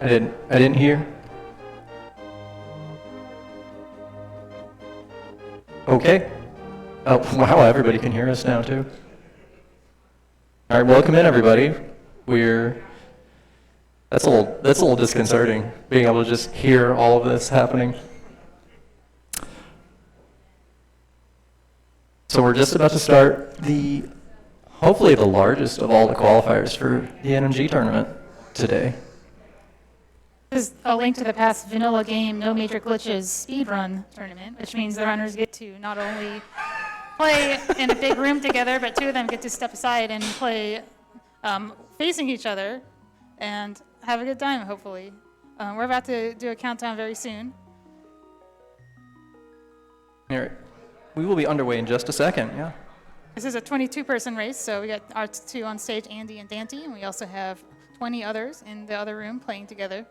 I didn't hear. Okay. Oh, wow, everybody can hear us now too. All right, welcome in everybody. That's a little disconcerting, being able to just hear all of this happening. So we're just about to start hopefully the largest of all the qualifiers for the NMG tournament today. This is a link to the past vanilla game, no major glitches, speedrun tournament, which means the runners get to not only play in a big room together, but two of them get to step aside and play facing each other and have a good time, hopefully. We're about to do a countdown very soon. All right. We will be underway in just a second, yeah. This is a 22-person race, so we got our two on stage, Andy and Daaanty, and we also have 20 others in the other room playing together.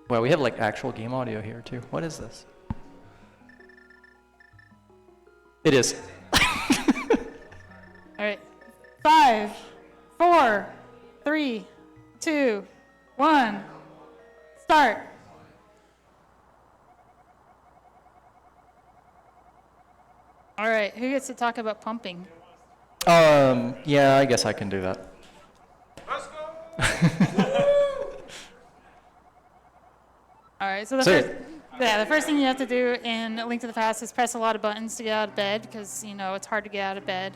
Wow, we have like actual game audio here too. What is this? It is. All right. 5, 4, 3, 2, 1, start. All right, who gets to talk about pumping? Yeah, I guess I can do that. Let's go. All right, so the first thing you have to do in A Link to the Past is press a lot of buttons to get out of bed, because it's hard to get out of bed.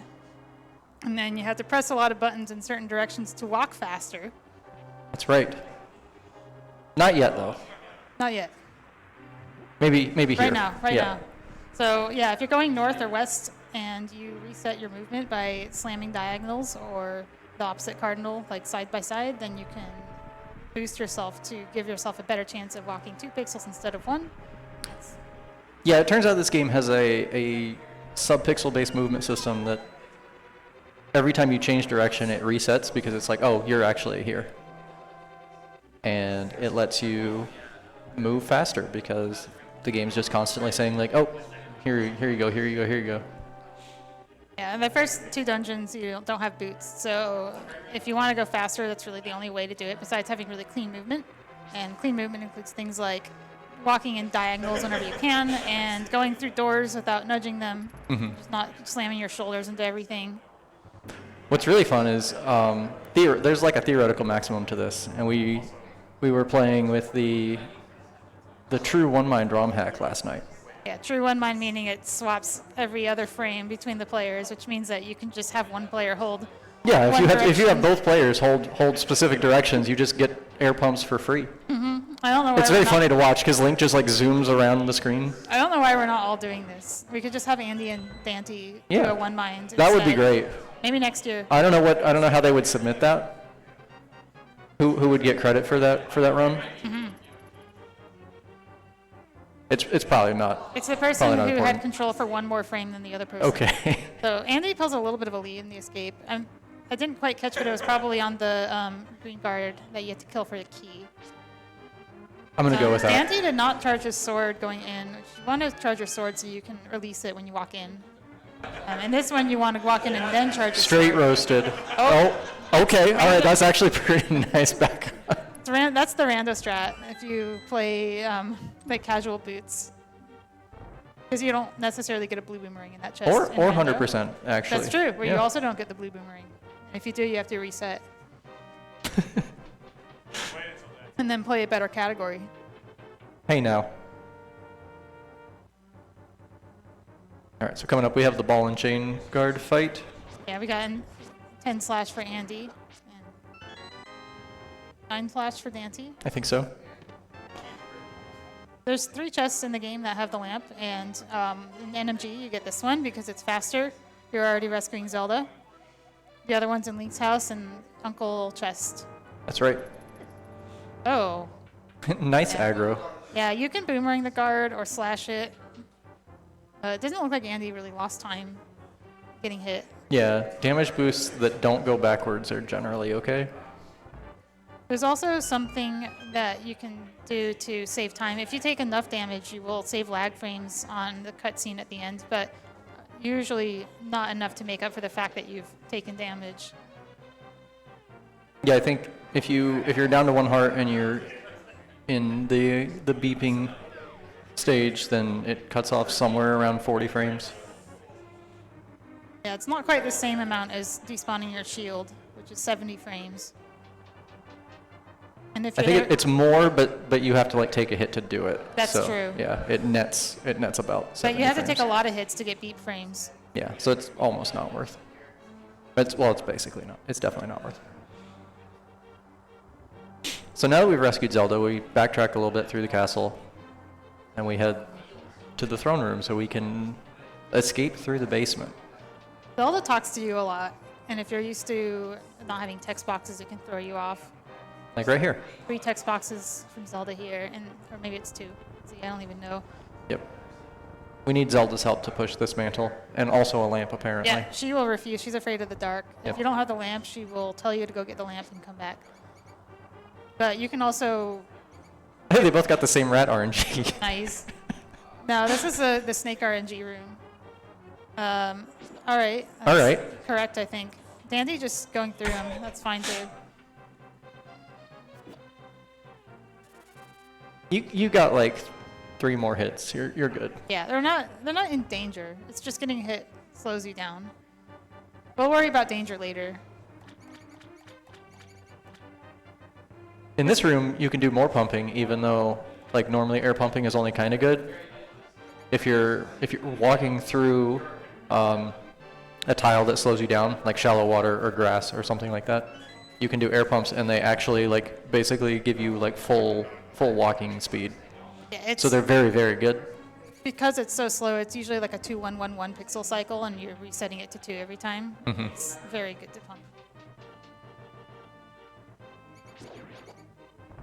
And then you have to press a lot of buttons in certain directions to walk faster. That's right. Not yet though. Not yet. Maybe here. Right now. So yeah, if you're going north or west and you reset your movement by slamming diagonals or the opposite cardinal, like side by side, then you can boost yourself to give yourself a better chance of walking 2 pixels instead of 1. Yeah, it turns out this game has a sub-pixel-based movement system that every time you change direction, it resets because it's like, oh, you're actually here. And it lets you move faster because the game's just constantly saying like, oh, here you go. Yeah, and the first 2 dungeons, you don't have boots. So if you want to go faster, that's really the only way to do it, besides having really clean movement. And clean movement includes things like walking in diagonals whenever you can and going through doors without nudging them, just not slamming your shoulders into everything. What's really fun is there's like a theoretical maximum to this, and we were playing with the true one-mind ROM hack last night. Yeah, true one-mind meaning it swaps every other frame between the players, which means that you can just have one player hold. Yeah, if you have both players hold specific directions, you just get air pumps for free. I don't know why it's very funny to watch because Link just like zooms around the screen. I don't know why we're not all doing this. We could just have Andy and Daaanty do a one-mind. That would be great. Maybe next year. I don't know how they would submit that. Who would get credit for that run? It's probably not. It's the person who had control for one more frame than the other person. Okay. So Andy pulls a little bit of a lead in the escape. I didn't quite catch, but it was probably on the green guard that you had to kill for the key. I'm going to go with that. Daaanty did not charge his sword going in. You want to charge your sword so you can release it when you walk in. And this one you want to walk in and then charge your sword. Straight roasted. Oh, okay. All right, that's actually pretty nice backup. That's the rando strat if you play like casual boots. Because you don't necessarily get a blue boomerang in that chest. Or 100%, actually. That's true, where you also don't get the blue boomerang. And if you do, you have to reset. And then play a better category. Hey now. All right, so coming up we have the ball and chain guard fight. Yeah, we got 10 slash for Andy. 9 flash for Daaanty. I think so. There's 3 chests in the game that have the lamp, and in NMG you get this one because it's faster. You're already rescuing Zelda. The other one's in Link's house and Uncle chest. That's right. Oh. Nice aggro. Yeah, you can boomerang the guard or slash it. It doesn't look like Andy really lost time getting hit. Yeah, damage boosts that don't go backwards are generally okay. There's also something that you can do to save time. If you take enough damage, you will save lag frames on the cutscene at the end, but usually not enough to make up for the fact that you've taken damage. Yeah, I think if you're down to 1 heart and you're in the beeping stage, then it cuts off somewhere around 40 frames. Yeah, it's not quite the same amount as despawning your shield, which is 70 frames. And if I you're think it's more, but you have to like take a hit to do it. That's so, true. Yeah, it nets about 70 But you have to frames. take a lot of hits to get beep frames. Yeah, so it's almost not worth. It's basically not. It's definitely not worth. So now that we've rescued Zelda, we backtrack a little bit through the castle, and we head to the throne room so we can escape through the basement. Zelda talks to you a lot, and if you're used to not having text boxes, it can throw you off. Like right here. 3 text boxes from Zelda here, or maybe it's 2. See, I don't even know. Yep. We need Zelda's help to push this mantle, and also a lamp, apparently. Yeah, she will refuse. She's afraid of the dark. Yep. If you don't have the lamp, she will tell you to go get the lamp and come back. But you can also... Hey, they both got the same rat RNG. Nice. No, this is the snake RNG room. All right. All right. Correct, I think. Daaanty just going through them. That's fine, too. You got like 3 more hits. You're good. Yeah, they're not in danger. It's just getting hit slows you down. We'll worry about danger later. In this room, you can do more pumping, even though like normally air pumping is only kind of good. If you're walking through a tile that slows you down, like shallow water or grass or something like that, you can do air pumps, and they actually like basically give you like full walking speed. Yeah, So they're very, very good. because it's so slow, it's usually like a 2111 pixel cycle, and you're resetting it to 2 every time. Mhm. It's very good to pump.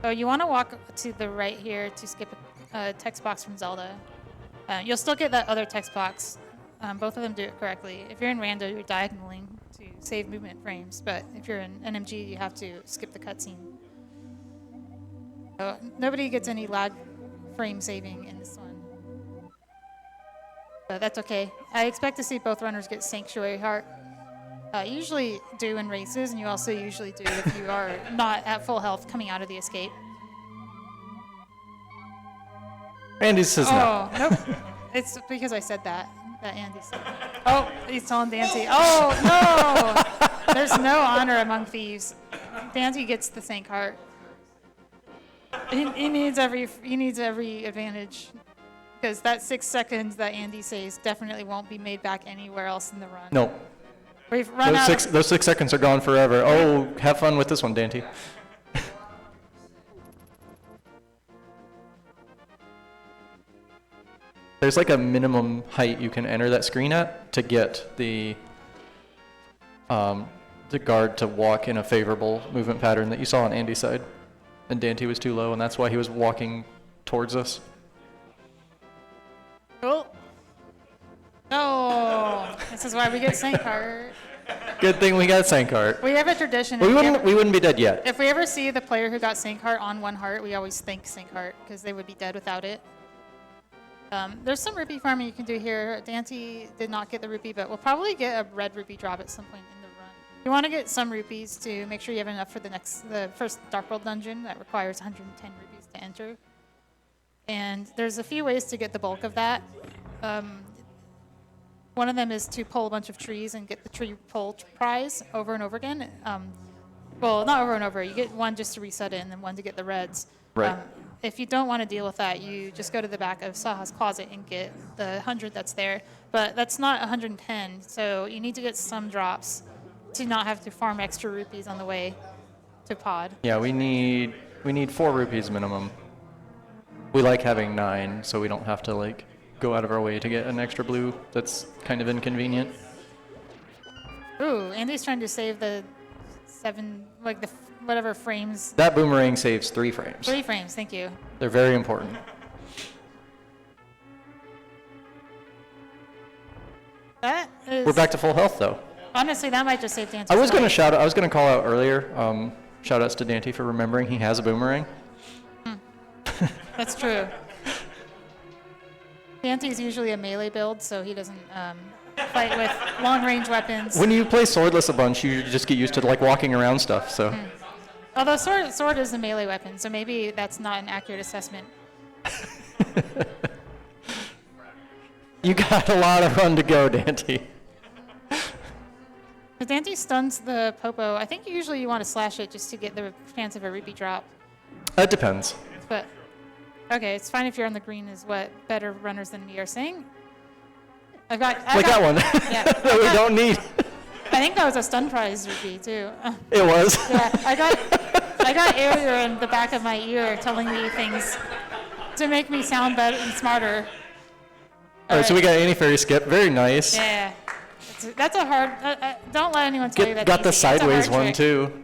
So you want to walk to the right here to skip a text box from Zelda. You'll still get that other text box. Both of them do it correctly. If you're in rando, you're diagonaling to save movement frames, but if you're in NMG, you have to skip the cutscene. So nobody gets any lag frame saving in this one. But that's okay. I expect to see both runners get Sanctuary Heart. You usually do in races, and you also usually do if you are not at full health coming out of the escape. Andy says no. Oh, nope. It's because I said that Andy said. Oh, he's telling Daaanty. Oh, no! There's no honor among thieves. Daaanty gets the Sank Heart. He needs every advantage. Because that 6 seconds that Andy says definitely won't be made back anywhere else in the run. No. We've run out. Those 6 seconds are gone forever. Oh, have fun with this one, Daaanty. There's like a minimum height you can enter that screen at to get the guard to walk in a favorable movement pattern that you saw on Andy's side. And Daaanty was too low, and that's why he was walking towards us. Oh. No. This is why we get Sank Heart. Good thing we got Sank Heart. We have a tradition. We wouldn't be dead yet. If we ever see the player who got Sank Heart on 1 heart, we always thank Sank Heart because they would be dead without it. There's some rupee farming you can do here. Daaanty did not get the rupee, but we'll probably get a red rupee drop at some point in the run. You want to get some rupees to make sure you have enough for the first Dark World dungeon that requires 110 rupees to enter. And there's a few ways to get the bulk of that. One of them is to pull a bunch of trees and get the tree pull prize over and over again. Well, not over and over. You get one just to reset it and then one to get the reds. Right. If you don't want to deal with that, you just go to the back of Saha's closet and get the 100 that's there. But that's not 110, so you need to get some drops to not have to farm extra rupees on the way to pod. Yeah, we need 4 rupees minimum. We like having 9, so we don't have to like go out of our way to get an extra blue. That's kind of inconvenient. Ooh, Andy's trying to save the 7, like the whatever frames. That boomerang saves 3 frames. 3 frames, thank you. They're very important. That is. We're back to full health though. Honestly, that might just save Daaanty's I was life. gonna call out earlier. Shout outs to Daaanty for remembering he has a boomerang. That's true. Daaanty's usually a melee build, so he doesn't fight with long-range weapons. When you play swordless a bunch, you just get used to like walking around stuff. So Although sword is a melee weapon, so maybe that's not an accurate assessment. You got a lot of run to go, Daaanty. If Daaanty stuns the Popo, I think usually you want to slash it just to get the chance of a rupee drop. It depends. But, okay, it's fine if you're on the green is what better runners than me are saying. I got one Yeah, that we don't need. I think that was a stun prize rupee too. It was. Yeah, I got air in the back of my ear telling me things to make me sound better and smarter. All right, so we got Annie Fairy skip. Very nice. Yeah, that's a hard. Don't let anyone tell you that's Got the easy. That's a sideways hard one trick. too.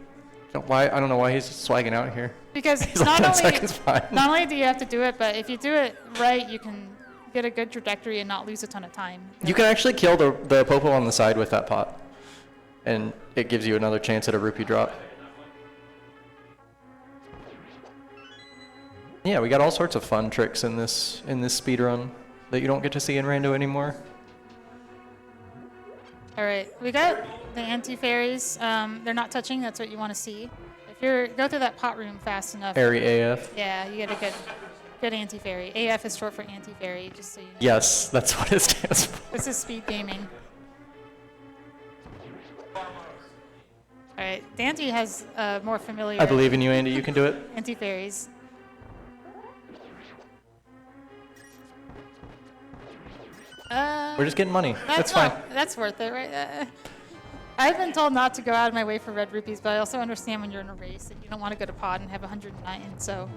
I don't know why he's swagging out here. Because He's like 10 seconds behind. not only do you have to do it, but if you do it right, you can get a good trajectory and not lose a ton of time. You can actually kill the Popo on the side with that pot, and it gives you another chance at a rupee drop. Yeah, we got all sorts of fun tricks in this speed run that you don't get to see in Rando anymore. All right, we got the anti-fairies. They're not touching. That's what you want to see. If you go through that pot room fast enough. Airy AF. Yeah, you get a good anti-fairy. AF is short for anti-fairy, just so you know. Yes, that's what it stands for. This is speed gaming. All right, Daaanty has more familiar. I believe in you, Andy. You can do it. Anti-fairies. We're just getting money. That's fine. That's worth it, right? I've been told not to go out of my way for red rupees, but I also understand when you're in a race and you don't want to go to pod and have 109. So,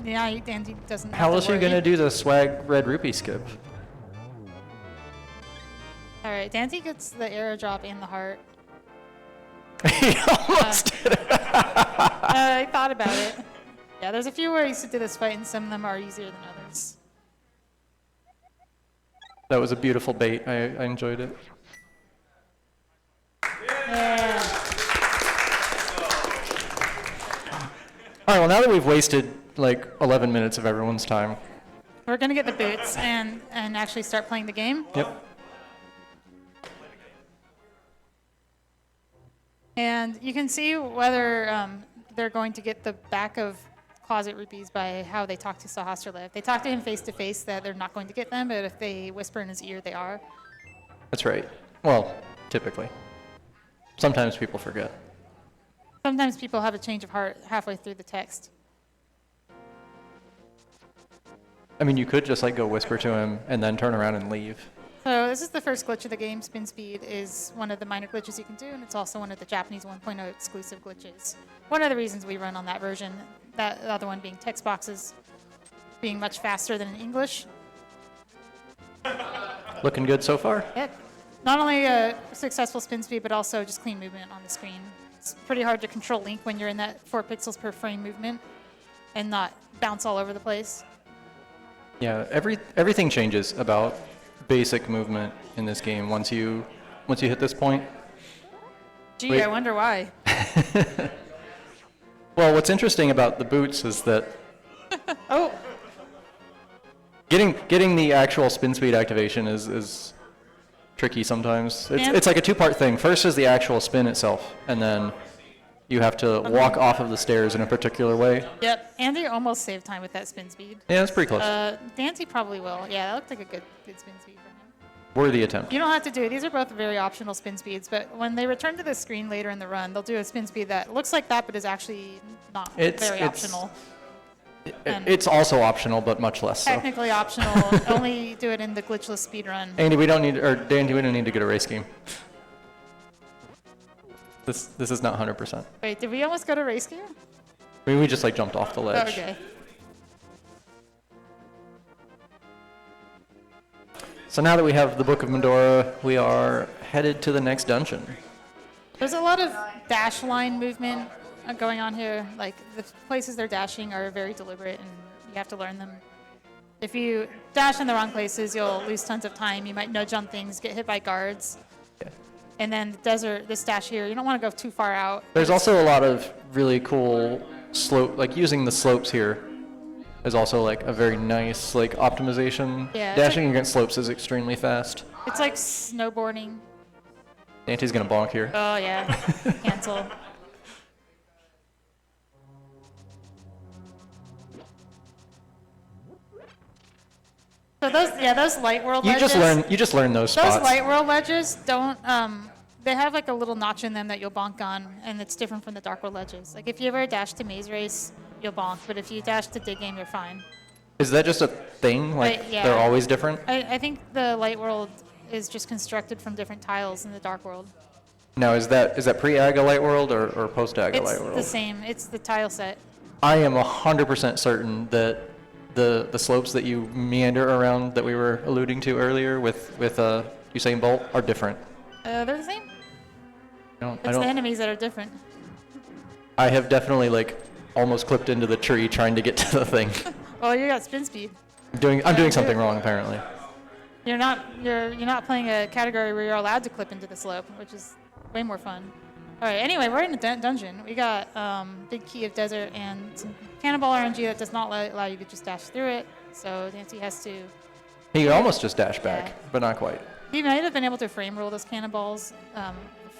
yeah, Daaanty doesn't. How else are you gonna do the swag red rupee skip? All right, Daaanty gets the arrow drop and the heart. He almost did it. I thought about it. Yeah, there's a few ways to do this fight, and some of them are easier than others. That was a beautiful bait. I enjoyed it. Yeah. All right, well, now that we've wasted like 11 minutes of everyone's time. We're gonna get the boots and actually start playing the game. Yep. And you can see whether they're going to get the back of closet rupees by how they talk to SGLIVE. If they talk to him face to face, that they're not going to get them, but if they whisper in his ear, they are. That's right. Well, typically. Sometimes people forget. Sometimes people have a change of heart halfway through the text. I mean, you could just like go whisper to him and then turn around and leave. So this is the first glitch of the game. Spin speed is one of the minor glitches you can do, and it's also one of the Japanese 1.0 exclusive glitches. One of the reasons we run on that version, that the other one being text boxes being much faster than in English. Looking good so far. Yep. Not only a successful spin speed, but also just clean movement on the screen. It's pretty hard to control Link when you're in that 4 pixels per frame movement and not bounce all over the place. Yeah, everything changes about basic movement in this game once you hit this point. Gee, Wait. I wonder why. Well, what's interesting about the boots is that Oh, getting the actual spin speed activation is tricky sometimes. It's like a two-part thing. First is the actual spin itself, and then you have to walk off of the stairs in a particular way. yep. Andy almost saved time with that spin speed. Yeah, that's pretty close. Daaanty probably will. Yeah, that looked like a good spin speed for him. Worthy attempt. You don't have to do it. These are both very optional spin speeds, but when they return to the screen later in the run, they'll do a spin speed that looks like that, but is actually not very optional. It's also optional, but much less so. Technically optional. Only do it in the glitchless speed run. Andy, we don't need, or Daaanty, we don't need to get a race game. This is not 100%. Wait, did we almost go to race gear? I mean, we just like jumped off the ledge. Okay. So now that we have the Book of Medora, we are headed to the next dungeon. There's a lot of dash line movement going on here. Like, the places they're dashing are very deliberate, and you have to learn them. If you dash in the wrong places, you'll lose tons of time. You might nudge on things, get hit by guards. Yeah. And then the desert, this dash here, you don't want to go too far out. There's also a lot of really cool slope, like using the slopes here is also like a very nice like optimization. Yeah, it's Dashing against slopes is extremely fast. It's like snowboarding. Dante's gonna bonk here. Oh, yeah. Cancel. So those light world You ledges. just learn those spots. Those light world ledges don't. They have like a little notch in them that you'll bonk on, and it's different from the dark world ledges. Like if you ever dash to Maze Race, you'll bonk, but if you dash to Dig Game, you're fine. Is that just a thing? Like But, yeah. they're always different? I think the light world is just constructed from different tiles in the dark world. Now, is that pre-Aga Light World or post-Aga It's Light World? the same. It's the tile set. I am 100% certain that the slopes that you meander around that we were alluding to earlier with Usain Bolt are different. They're the same. I It's the don't. enemies that are different. I have definitely like almost clipped into the tree trying to get to the thing. Well, you got spin speed. I'm doing something wrong apparently. You're not playing a category where you're allowed to clip into the slope, which is way more fun. All right. Anyway, we're in a dungeon. We got big key of desert and some cannonball RNG that does not allow you to just dash through it. So Daaanty has to. He could almost just dash back, Yeah. but not quite. He might have been able to frame roll those cannonballs.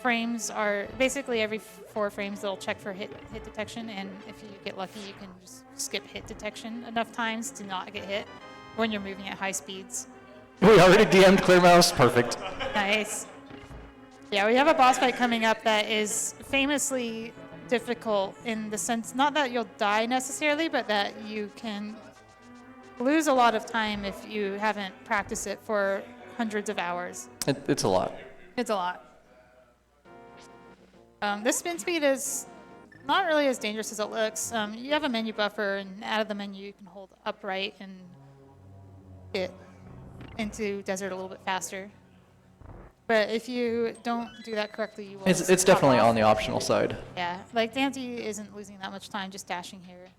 Frames are basically every 4 frames they'll check for hit detection, and if you get lucky, you can just skip hit detection enough times to not get hit when you're moving at high speeds. We already DM'd Clear Mouse. Perfect. Nice. Yeah, we have a boss fight coming up that is famously difficult in the sense, not that you'll die necessarily, but that you can lose a lot of time if you haven't practiced it for hundreds of hours. It's a lot. It's a lot. This spin speed is not really as dangerous as it looks. You have a menu buffer, and out of the menu you can hold upright and get into desert a little bit faster. But if you don't do that correctly, you will. It's just definitely pop off. on the optional side. Yeah, like Daaanty isn't losing that much time just dashing here.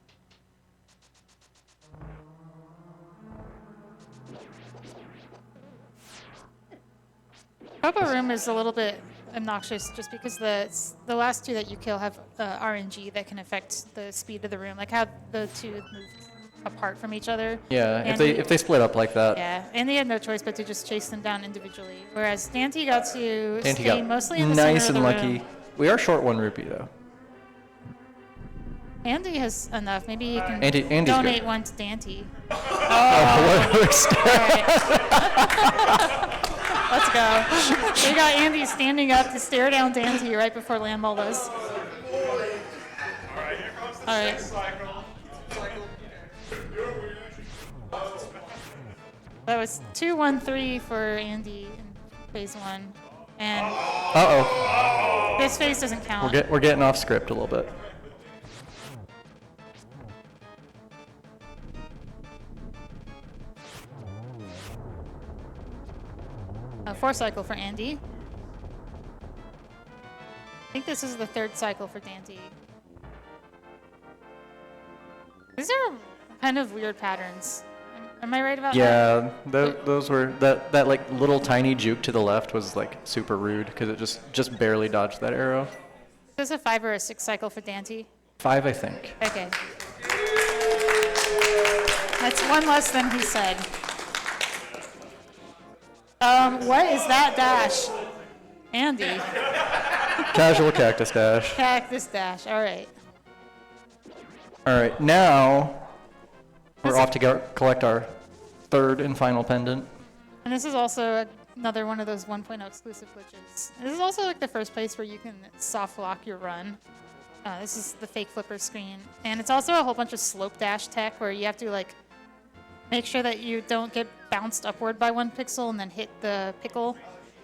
Purple Room is a little bit obnoxious just because the last 2 that you kill have RNG that can affect the speed of the room, like how the 2 move apart from each other. Yeah, And if they split up like that. Yeah, and they had no choice but to just chase them down individually. Whereas Daaanty got to Daaanty stay got mostly in the nice center and of the lucky. room. We are short 1 rupee though. Andy has enough. Maybe you can Andy's donate good. 1 to Daaanty. Let's go. We got Andy standing up to stare down Daaanty right before land ball does. All right. That was 2-1-3 for Andy in phase 1, and Uh-oh. this phase doesn't count. We're getting off script a little bit. A 4 cycle for Andy. I think this is the 3rd cycle for Daaanty. These are kind of weird patterns. Am I right about that? Yeah, those were that like little tiny juke to the left was like super rude because it just barely dodged that arrow. Is this a 5 or a 6 cycle for Daaanty? 5, I think. Okay. That's 1 less than he said. What is that dash? Andy. Casual cactus dash. Cactus dash. All right. All right, now we're off to collect our 3rd and final pendant. And this is also another one of those 1.0 exclusive glitches. This is also like the first place where you can soft lock your run. This is the fake flipper screen. And it's also a whole bunch of slope dash tech where you have to like make sure that you don't get bounced upward by 1 pixel and then hit the pickle.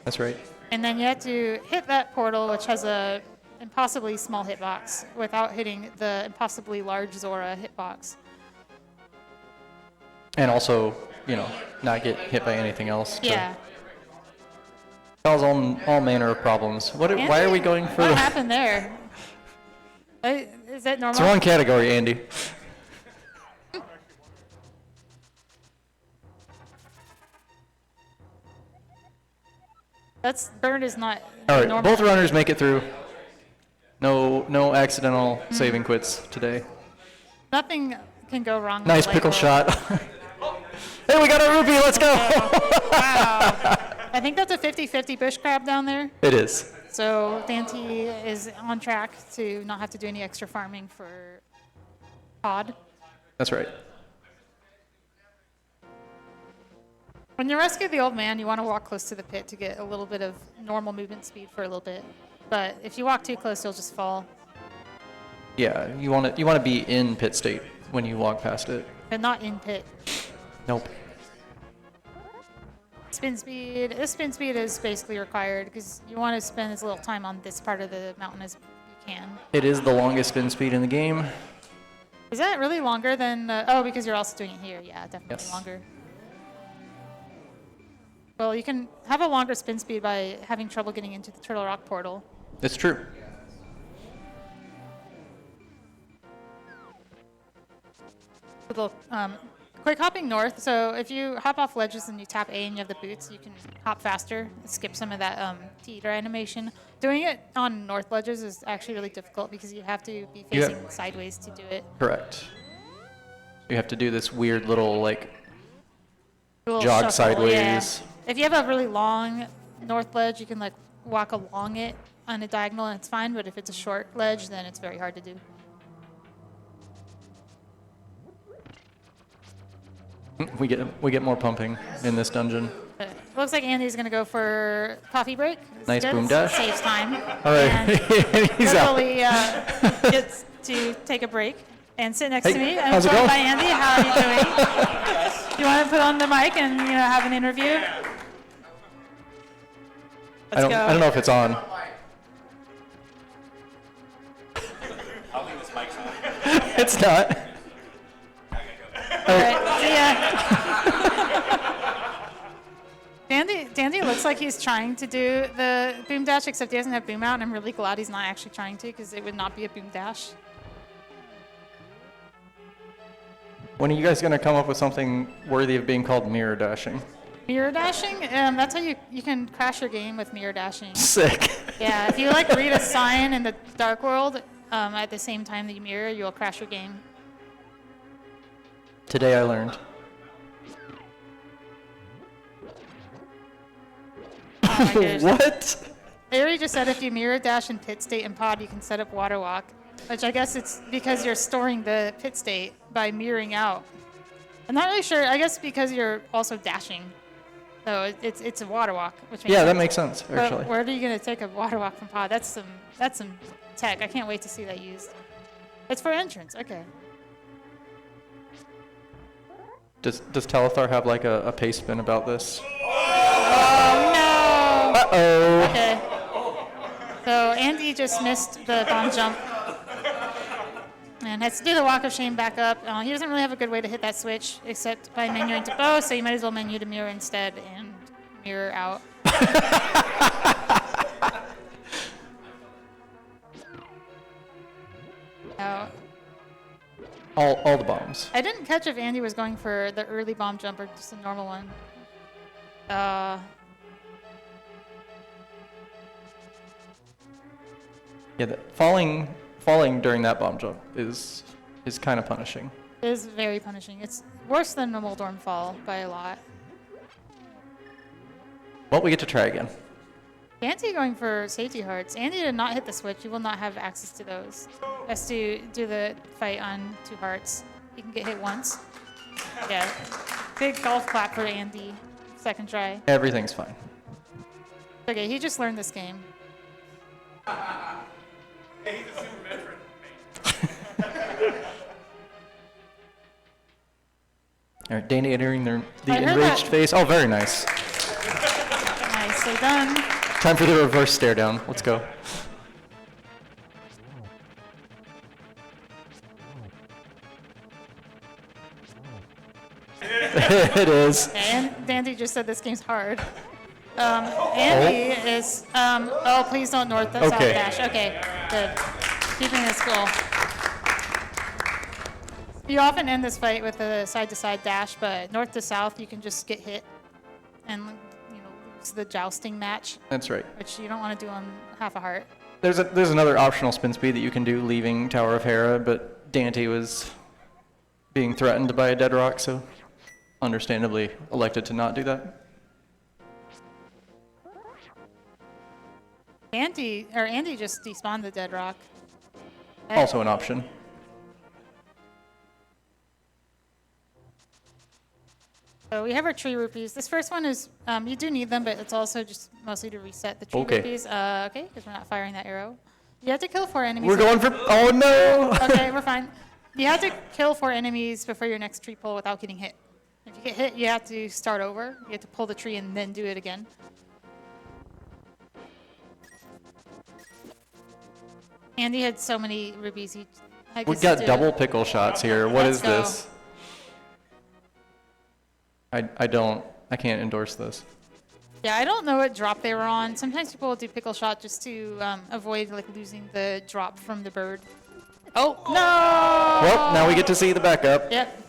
That's right. And then you have to hit that portal, which has a impossibly small hitbox, without hitting the impossibly large Zora hitbox. And also, not get hit by anything else. Yeah. Cause all manner of problems. Why are we going for What happened there? Is that normal? It's the wrong category, Andy. Burn is not All right, normal. both runners make it through. No accidental saving quits today. Nothing can go wrong. Nice with pickle Light shot. Hey, we got our rupee. Let's go. Wow. I think that's a 50-50 bush crab down there. It is. So Daaanty is on track to not have to do any extra farming for pod. That's right. When you rescue the old man, you want to walk close to the pit to get a little bit of normal movement speed for a little bit. But if you walk too close, you'll just fall. Yeah, you want to be in pit state when you walk past it. But not in pit. Nope. Spin speed. This spin speed is basically required because you want to spend as little time on this part of the mountain as you can. It is the longest spin speed in the game. Is that really longer than... oh, because you're also doing it here. Yeah, definitely Yes. longer. Well, you can have a longer spin speed by having trouble getting into the Turtle Rock portal. It's true. Little, quick hopping north. So if you hop off ledges and you tap A and you have the boots, you can hop faster, skip some of that teeter animation. Doing it on north ledges is actually really difficult because you have to be facing sideways to do it. Correct. You have to do this weird little like A little jog shuffle, sideways. yeah. If you have a really long north ledge, you can like walk along it on a diagonal and it's fine. But if it's a short ledge, then it's very hard to do. We get more pumping in this dungeon. It looks like Andy's gonna go for coffee break. It's Nice good. boom dash. Saves time. All right, And he's out. literally gets to take a break and sit next Hey, to me. I'm how's it joined going? by Andy. How are you doing? Do you want to put on the mic and have an interview? Let's go. I don't know if it's on. It's not. All right, see ya. Dandy looks like he's trying to do the boom dash, except he doesn't have boom out, and I'm really glad he's not actually trying to, because it would not be a boom dash. When are you guys gonna come up with something worthy of being called mirror dashing? Mirror dashing? That's how you can crash your game with mirror dashing. Sick. Yeah, if you like read a sign in the dark world at the same time that you mirror, you'll crash your game. Today I learned. Oh my gosh. What? Larry just said if you mirror dash in pit state and pod, you can set up water walk, which I guess it's because you're storing the pit state by mirroring out. I'm not really sure. I guess because you're also dashing. So it's a water walk, which makes Yeah, that sense. makes sense, But actually. where are you going to take a water walk from pod? That's some tech. I can't wait to see that used. It's for entrance. Okay. Does Telethar have like a pace spin about this? Oh no! Uh-oh. Okay. So Andy just missed the bomb jump and has to do the walk of shame back up. He doesn't really have a good way to hit that switch except by menuing to bow, so you might as well menu to mirror instead and mirror out. Now, All the bombs. I didn't catch if Andy was going for the early bomb jump or just a normal one. Yeah, falling during that bomb jump is kind of punishing. It is very punishing. It's worse than a Moldorm fall by a lot. Well, we get to try again. Daaanty going for safety hearts. Andy did not hit the switch. You will not have access to those. Has to do the fight on 2 hearts. He can get hit once. Yeah. Big golf clap for Andy. Second try. Everything's fine. Okay, he just learned this game. He's a super veteran. All right, Dana entering the I heard enraged that. face. Oh, very nice. Nicely done. Time for the reverse stare down. Let's go. It is. And Daaanty just said this game's hard. Andy is, oh, please don't north, that's Okay. south dash. Okay, good. Keeping this cool. You often end this fight with a side-to-side dash, but north to south, you can just get hit and, lose the jousting match, That's right. which you don't want to do on half a heart. There's another optional spin speed that you can do leaving Tower of Hera, but Daaanty was being threatened by a dead rock, so understandably elected to not do that. Andy just despawned the dead rock. Also an option. So we have our tree rupees. This first one is, you do need them, but it's also just mostly to reset the tree Okay. rupees. Okay, because we're not firing that arrow. You have to kill 4 enemies. We're going for, oh no! Okay, we're fine. You have to kill 4 enemies before your next tree pull without getting hit. If you get hit, you have to start over. You have to pull the tree and then do it again. Andy had so many rubies. We've got double pickle shots here. What is this? I can't endorse this. Yeah, I don't know what drop they were on. Sometimes people will do pickle shot just to avoid like losing the drop from the bird. Oh, no! Well, now we get to see the backup. Yep.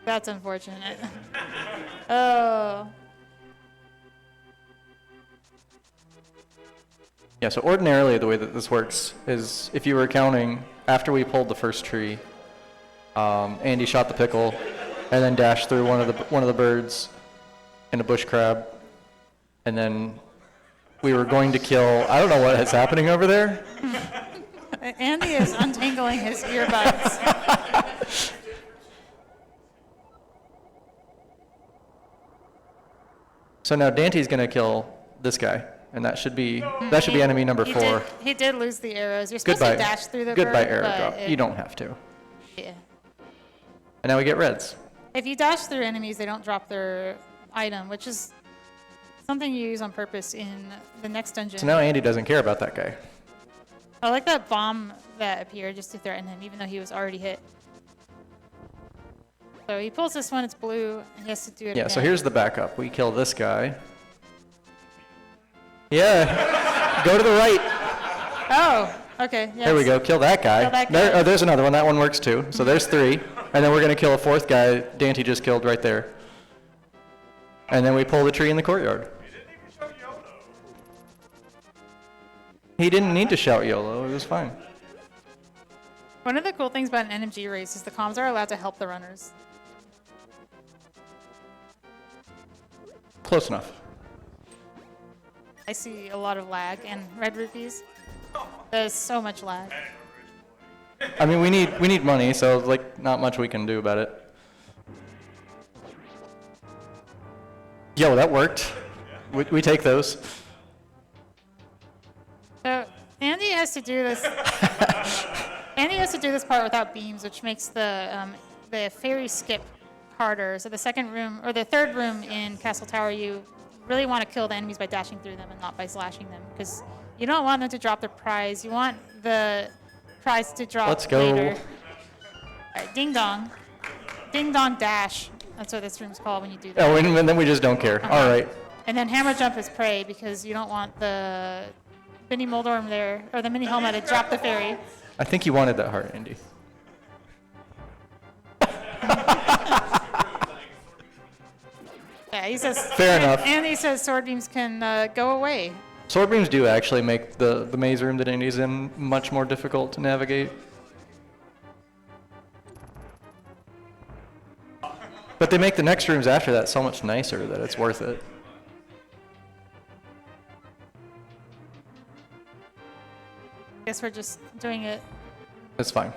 That's unfortunate. Oh. Yeah, so ordinarily the way that this works is if you were counting after we pulled the first tree, Andy shot the pickle and then dashed through one of the birds and a bush crab, and then we were going to kill, I don't know what is happening over there. Andy is untangling his earbuds. So now Daanty's going to kill this guy, and that should be enemy number 4. He did lose the arrows. You're supposed Goodbye. to dash through the Goodbye bird, arrow but drop. You don't have to. Yeah. And now we get reds. If you dash through enemies, they don't drop their item, which is something you use on purpose in the next dungeon. So now Andy doesn't care about that guy. I like that bomb that appeared just to threaten him, even though he was already hit. So he pulls this one, it's blue, and he has to do it Yeah, again. so here's the backup. We kill this guy. Yeah, go to the right. Oh, okay, yes. There we go, kill that guy. Kill that guy. There, oh, there's another one, that one works too. So there's 3. And then we're gonna kill a 4th guy Daanty just killed right there. And then we pull the tree in the courtyard. You didn't even show YOLO. He didn't need to shout YOLO, it was fine. One of the cool things about an NMG race is the comms are allowed to help the runners. Close enough. I see a lot of lag and red rupees. There's so much lag. I mean, we need money, so like not much we can do about it. Yo, that worked. We take those. So Andy has to do this. Andy has to do this part without beams, which makes the fairy skip harder. So the second room or the third room in Castle Tower, you really want to kill the enemies by dashing through them and not by slashing them, because you don't want them to drop their prize. You want the prize to drop Let's go. later. All right, ding dong, dash. That's what this room's called when you do that. Oh, and then we just don't care. All right. And then hammer jump is prey, because you don't want the mini Moldorm there, or the mini helmet to drop the fairy. I think you wanted that heart, Andy. Yeah, he says. Fair enough. And he says sword beams can go away. Sword beams do actually make the maze room that Andy's in much more difficult to navigate. But they make the next rooms after that so much nicer that it's worth it. Guess we're just doing it. It's fine.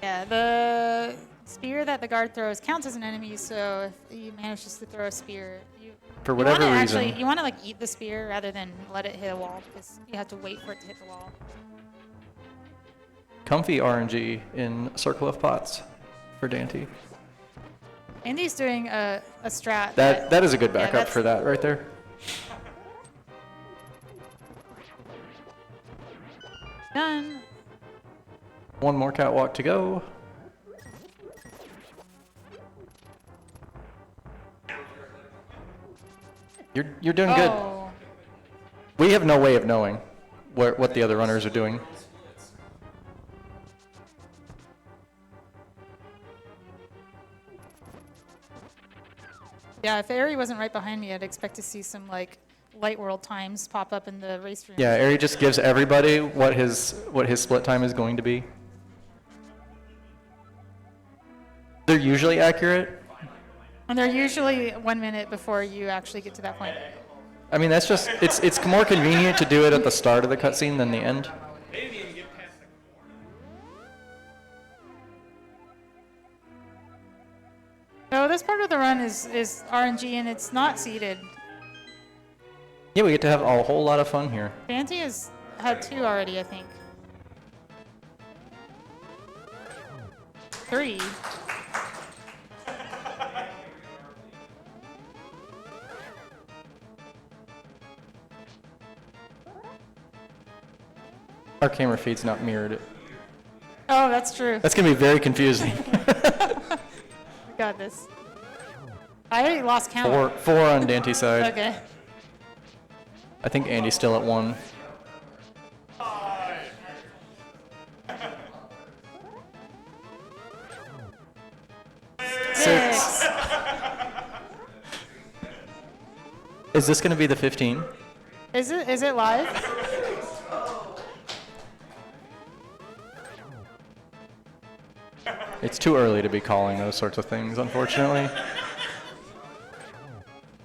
Yeah, the spear that the guard throws counts as an enemy, so if he manages to throw a spear, For whatever reason. you want to like eat the spear rather than let it hit a wall, because you have to wait for it to hit the wall. Comfy RNG in Circle of Pots for Daaanty. Andy's doing a strat. That is a good yeah, backup for that right there. Done. One more catwalk to go. You're doing good. Oh. We have no way of knowing what the other runners are doing. Yeah, if Ari wasn't right behind me, I'd expect to see some like light world times pop up in the race room. Yeah, Ari just gives everybody what his split time is going to be. They're usually accurate. And they're usually 1 minute before you actually get to that point. I mean, that's just it's more convenient to do it at the start of the cutscene than the end. They didn't even get past the corner. of the run is RNG and it's not seeded. Yeah, we get to have a whole lot of fun here. Daaanty has had 2 already, I think. 3. Our camera feed's not mirrored. Oh, that's true. That's gonna be very confusing. We got this. I already lost count. Four on Daanty's side. Okay. I think Andy's still at 1. Six. Is this gonna be the 15? Is it live? It's too early to be calling those sorts of things, unfortunately.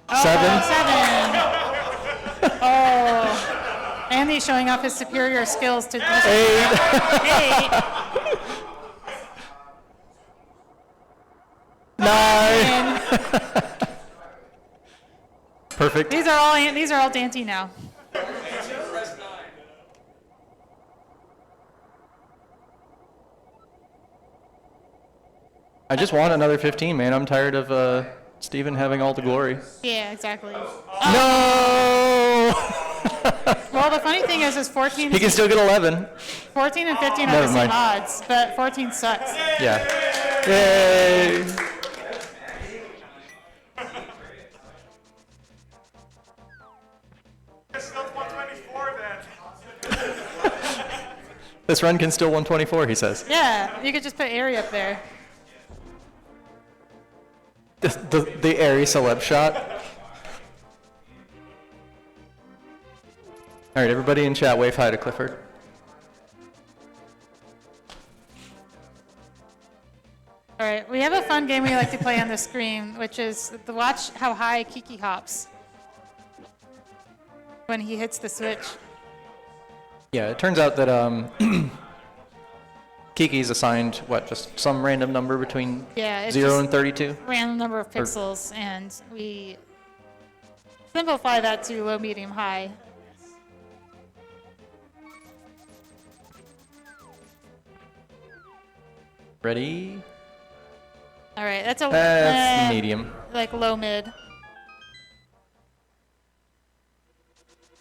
Oh, 7? 7. Oh. Andy's showing off his superior skills to 8. 8. 9. Perfect. These are all Daaanty now. I just want another 15, man. I'm tired of Steven having all the glory. Yeah, exactly. No! Well, the funny thing is 14. He can still get 11. 14 and 15 are Never the same mind. odds, but 14 sucks. Yeah. Yay! It's still 124 then. This run can still 124, he says. Yeah, you could just put Airy up there. The airy celeb shot. All right, everybody in chat, wave hi to Clifford. All right, we have a fun game we like to play on the screen, which is to watch how high Kiki hops when he hits the switch. Yeah, it turns out that Kiki's assigned, what, just some random number between Yeah, it's 0 just and 32? random number of pixels, and we simplify that to low, medium, high. Ready? All right, that's a That's medium. like low mid.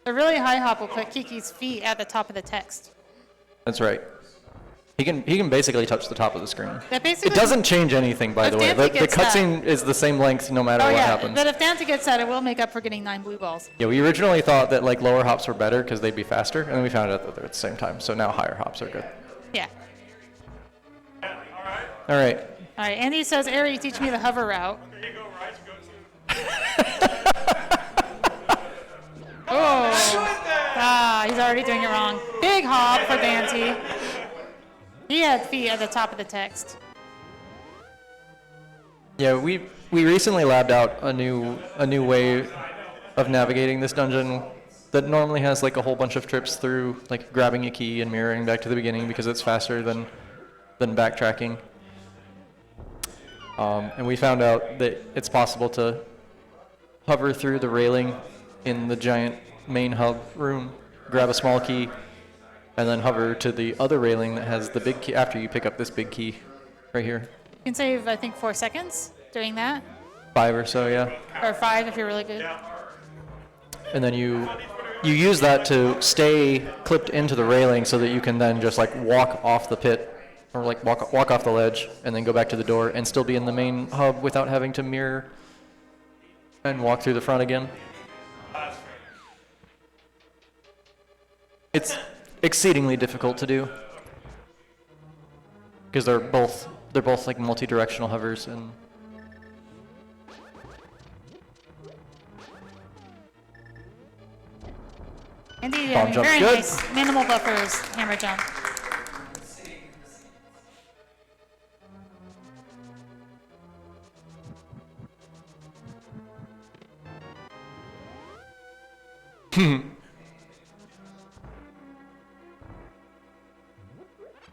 The really high hop will put Kiki's feet at the top of the text. That's right. He can basically touch the top of the screen. That basically It doesn't change anything, by If the way. Daaanty The gets that- cutscene is the same length no matter Oh what yeah, happens. but if Daaanty gets that, it will make up for getting 9 blue balls. Yeah, we originally thought that like lower hops were better because they'd be faster, and then we found out that they're at the same time. So now higher hops are good. Yeah. All right. All right, Andy says, Airy, teach me the hover route. There you go, right? You go to. Oh. He's already doing it wrong. Big hop for Daaanty. He had feet at the top of the text. Yeah, we recently labbed out a new way of navigating this dungeon that normally has like a whole bunch of trips through like grabbing a key and mirroring back to the beginning because it's faster than backtracking. And we found out that it's possible to hover through the railing in the giant main hub room, grab a small key, and then hover to the other railing that has the big key after you pick up this big key right here. You can save, I think, 4 seconds doing that, 5 or so, yeah. or 5 if you're really good. And then you use that to stay clipped into the railing so that you can then just like walk off the pit or like walk off the ledge and then go back to the door and still be in the main hub without having to mirror and walk through the front again. It's exceedingly difficult to do because they're both like multi-directional hovers and Andy, Bomb jump, very good. nice. Minimal buffers, hammer jump.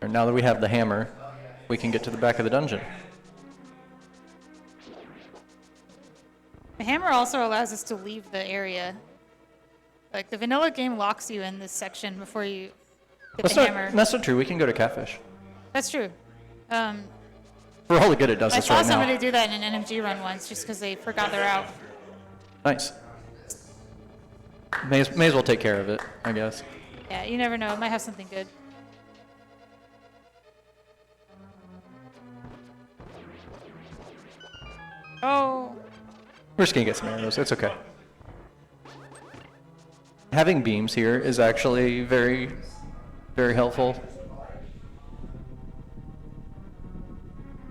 And now that we have the hammer, we can get to the back of the dungeon. hammer also allows us to leave the area. Like the vanilla game locks you in this section before you get the hammer. That's not true. We can go to Catfish. That's true. For all the good it does I us saw right somebody now. do that in an NMG run once just because they forgot their route. Nice. May as well take care of it, I guess. Yeah, you never know. It might have something good. Oh. We're just gonna get some arrows. It's okay. Having beams here is actually very, very helpful.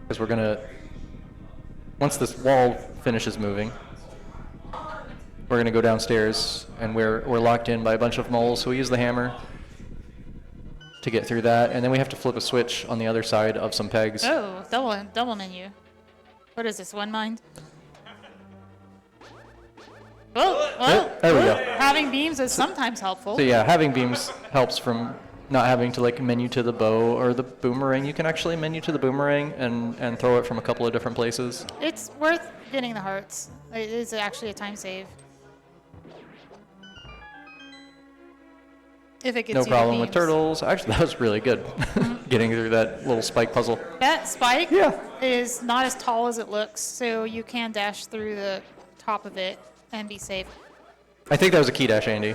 Because we're gonna, once this wall finishes moving, we're gonna go downstairs and we're locked in by a bunch of moles, so we use the hammer to get through that, and then we have to flip a switch on the other side of some pegs. Oh, double menu. What is this, one mind? Oh, There we go. Having beams is sometimes helpful. So yeah, having beams helps from not having to like menu to the bow or the boomerang. You can actually menu to the boomerang and throw it from a couple of different places. It's worth getting the hearts. It is actually a time save. If it gets No you the problem with beams. turtles. Actually, that was really good. Getting through that little spike puzzle. That spike Yeah. is not as tall as it looks, so you can dash through the top of it and be safe. I think that was a key dash, Andy.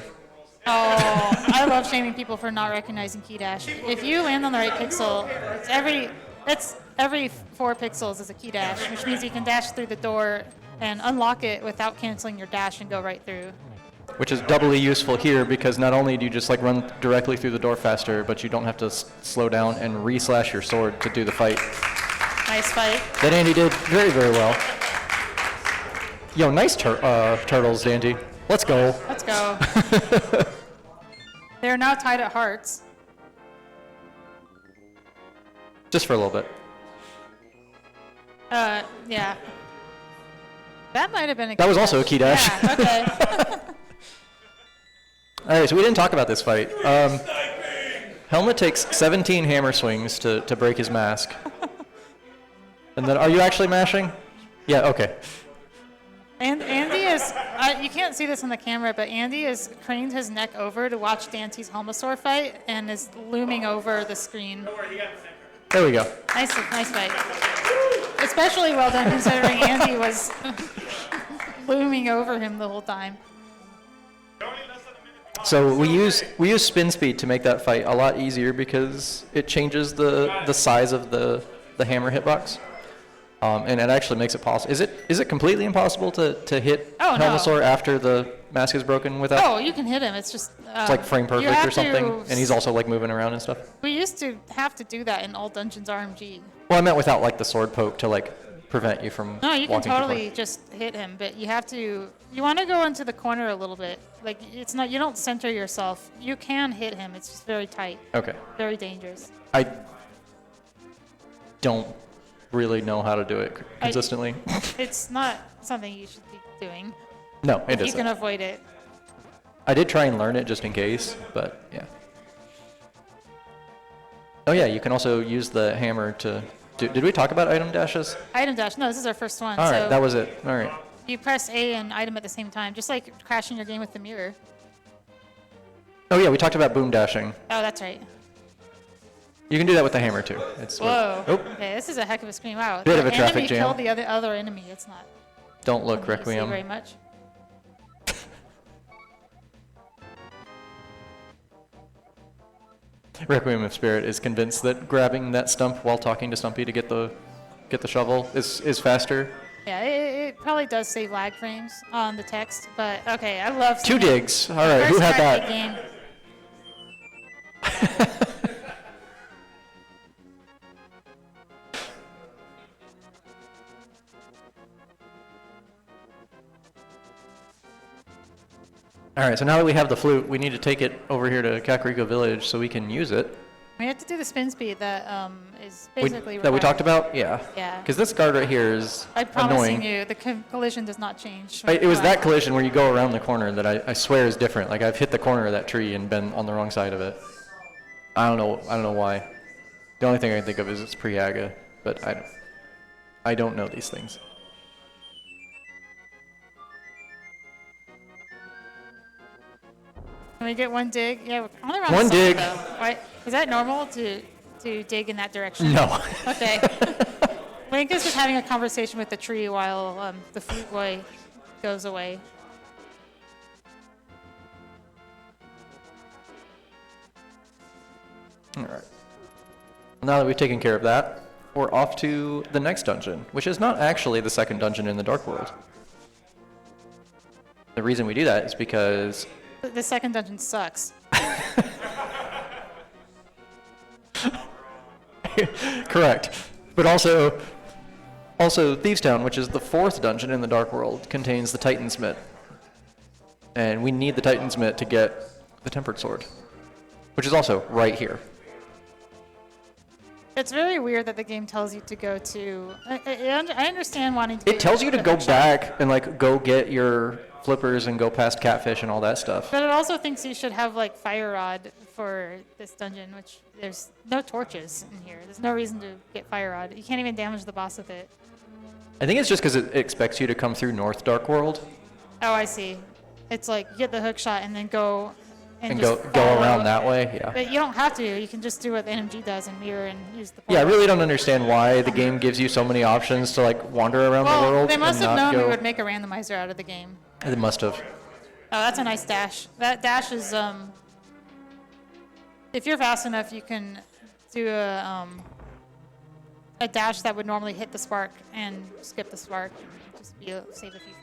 Oh, I love shaming people for not recognizing key dash. If you land on the right pixel, it's every 4 pixels is a key dash, which means you can dash through the door and unlock it without canceling your dash and go right through. Which is doubly useful here because not only do you just like run directly through the door faster, but you don't have to slow down and re-slash your sword to do the fight. Nice fight. That Andy did very, very well. Yo, nice turtles, Daaanty. Let's go. Let's go. They're now tied at hearts. Just for a little bit. Yeah. That might have been a That was also a key dash. Yeah, okay. All right, so we didn't talk about this fight. Helmet takes 17 hammer swings to break his mask. And then, are you actually mashing? Yeah, okay. And Andy is, you can't see this on the camera, but Andy has craned his neck over to watch Daanty's Helmasaur fight and is looming over the screen. There we go. Nice fight. Especially well done considering Andy was looming over him the whole time. So we use spin speed to make that fight a lot easier because it changes the size of the hammer hitbox. And it actually makes it possible. Is it completely impossible to hit Oh, no. Helmasaur after the mask is broken without? Oh, you can hit him. It's just It's like frame perfect or something, and he's also like moving around and stuff. We used to have to do that in all Dungeons RMG. Well, I meant without like the sword poke to like prevent you from. No, you can walking too far. totally just hit him, but you have to. You want to go into the corner a little bit. Like it's not. You don't center yourself. You can hit him. It's just very tight. Okay. Very dangerous. I don't really know how to do it consistently. It's not something you should be doing. No, it You isn't. can avoid it. I did try and learn it just in case, but yeah. Oh yeah, you can also use the hammer to. Did we talk about item dashes? Item dash. No, this is our first one. All right, so that was it. All right. you press A and item at the same time, just like crashing your game with the mirror. Oh yeah, we talked about boom dashing. Oh, that's right. You can do that with the hammer too. It's Whoa. Oh, Okay, this is a heck of a screen. Wow. Bit the of a traffic enemy jam. killed the other enemy. It's not. don't look, something you see Requiem. very much. Requiem of Spirit is convinced that grabbing that stump while talking to Stumpy to get the shovel is faster. Yeah, it probably does save lag frames on the text, but okay, I love 2 digs. All right, who First had crack that? Game. All right, so now that we have the flute, we need to take it over here to Kakariko Village so we can use it. We have to do the spin speed that is We- basically that we required. talked about? Yeah. Yeah. Because this guard right here is I'm promising annoying. you, the collision does not change. It was that collision where you go around the corner that I swear is different. Like I've hit the corner of that tree and been on the wrong side of it. I don't know why. The only thing I can think of is it's pre-Aga, but I don't know these things. only get one dig. Yeah, we're only around One the side, dig. though. Right? Is that normal to dig in that direction? No. Okay. Linkus is having a conversation with the tree while the flute boy goes away. All right. Now that we've taken care of that, we're off to the next dungeon, which is not actually the second dungeon in the Dark World. The reason we do that is because The second dungeon sucks. correct, but also Thieves Town, which is the fourth dungeon in the Dark World, contains the Titan's Mitt, and we need the Titan's Mitt to get the Tempered Sword, which is also right here. It's very weird that the game tells you to go to. I understand wanting to. It tells you to go back and like go get your flippers and go past catfish and all that stuff. But it also thinks you should have like fire rod for this dungeon, which there's no torches in here. There's no reason to get fire rod. You can't even damage the boss with it. I think it's just because it expects you to come through North Dark World Oh, I see. It's like get the hook shot and then go and just go follow. around that way. Yeah. But you don't have to. You can just do what NMG does and mirror and use the. Yeah, I portal. really don't understand why the game gives you so many options to like wander around the Well, world. they must and have not known go. we would make a randomizer out of the game. They must have. Oh, that's a nice dash. That dash is if you're fast enough, you can do a dash that would normally hit the spark and skip the spark, just save a few frames.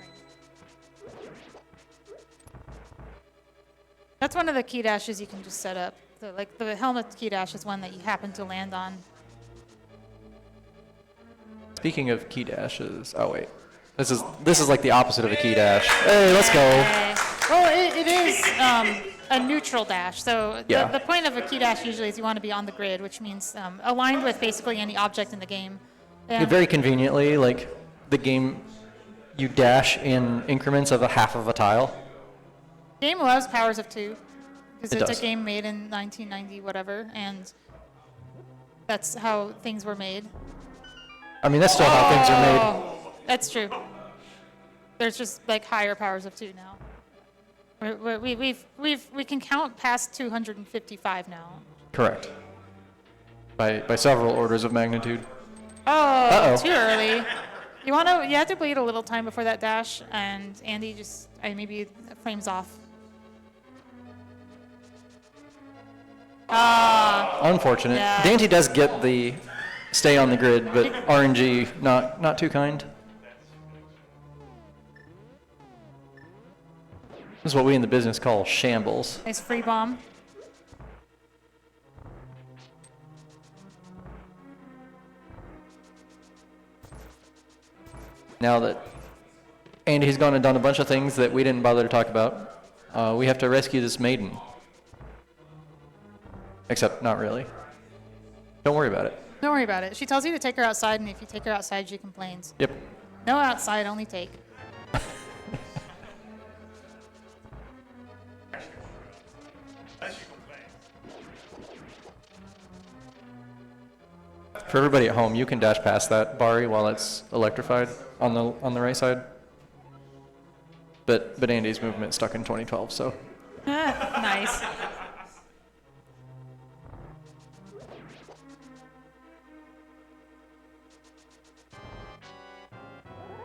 That's one of the key dashes you can just set up. The helmet key dash is one that you happen to land on. Speaking of key dashes, oh wait, this is like the opposite of a key dash. Hey, let's go. Well, it is a neutral dash. So Yeah. the point of a key dash usually is you want to be on the grid, which means aligned with basically any object in the game. Very conveniently, like the game, you dash in increments of a half of a tile. Game loves powers of two because It it's does. a game made in 1990 whatever, and that's how things were made. I mean, that's still how things are made. Oh, that's true. There's just like higher powers of two now. We can count past 255 now. Correct. By several orders of magnitude. Oh, Uh-oh. too early. You have to wait a little time before that dash, and Andy just maybe frames off. Unfortunate. Yeah. Daaanty does get the stay on the grid, but RNG not too kind. This is what we in the business call shambles. Nice free bomb. Now that Andy's gone and done a bunch of things that we didn't bother to talk about, we have to rescue this maiden. Except not really. Don't worry about it. Don't worry about it. She tells you to take her outside, and if you take her outside, she complains. Yep. No outside, only take. For everybody at home, you can dash past that Bari while it's electrified on the right side. But Andy's movement stuck in 2012, so Nice.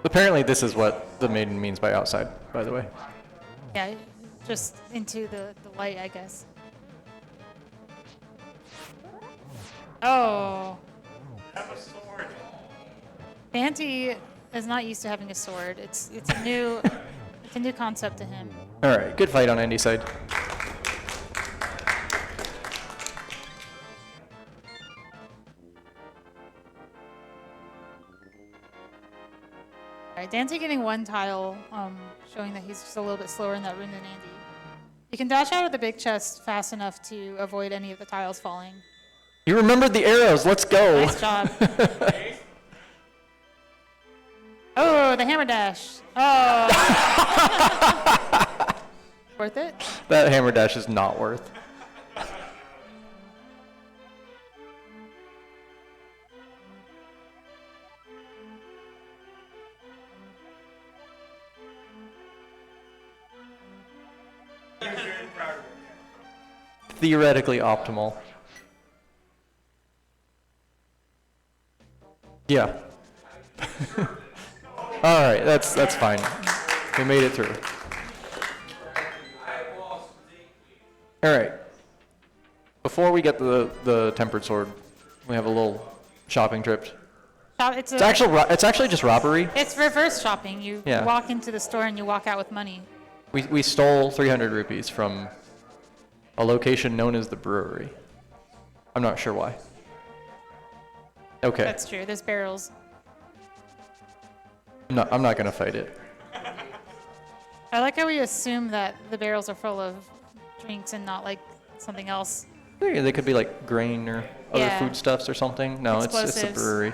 apparently this is what the maiden means by outside, by the way. Yeah, just into the light, I guess. Oh. Have a sword. Daaanty is not used to having a sword. It's a new concept to him. All right, good fight on Andy's side. All right, Daaanty getting one tile, showing that he's just a little bit slower in that room than Andy. You can dash out of the big chest fast enough to avoid any of the tiles falling. You remembered the arrows. Let's go. Nice job. Oh, the hammer dash. Oh. Worth it? That hammer dash is not worth. I'm very proud of theoretically optimal. Yeah. All right, that's fine. We made it through. All right. Before we get the tempered sword, we have a little shopping trip. It's actually just robbery. It's reverse shopping. You Yeah. walk into the store and you walk out with money. We stole 300 rupees from a location known as the brewery. I'm not sure why. Okay. That's true. There's barrels. I'm not gonna fight it. I like how we assume that the barrels are full of drinks and not like something else. Yeah, they could be like grain or other Yeah. foodstuffs or something. No, it's a Explosives. brewery.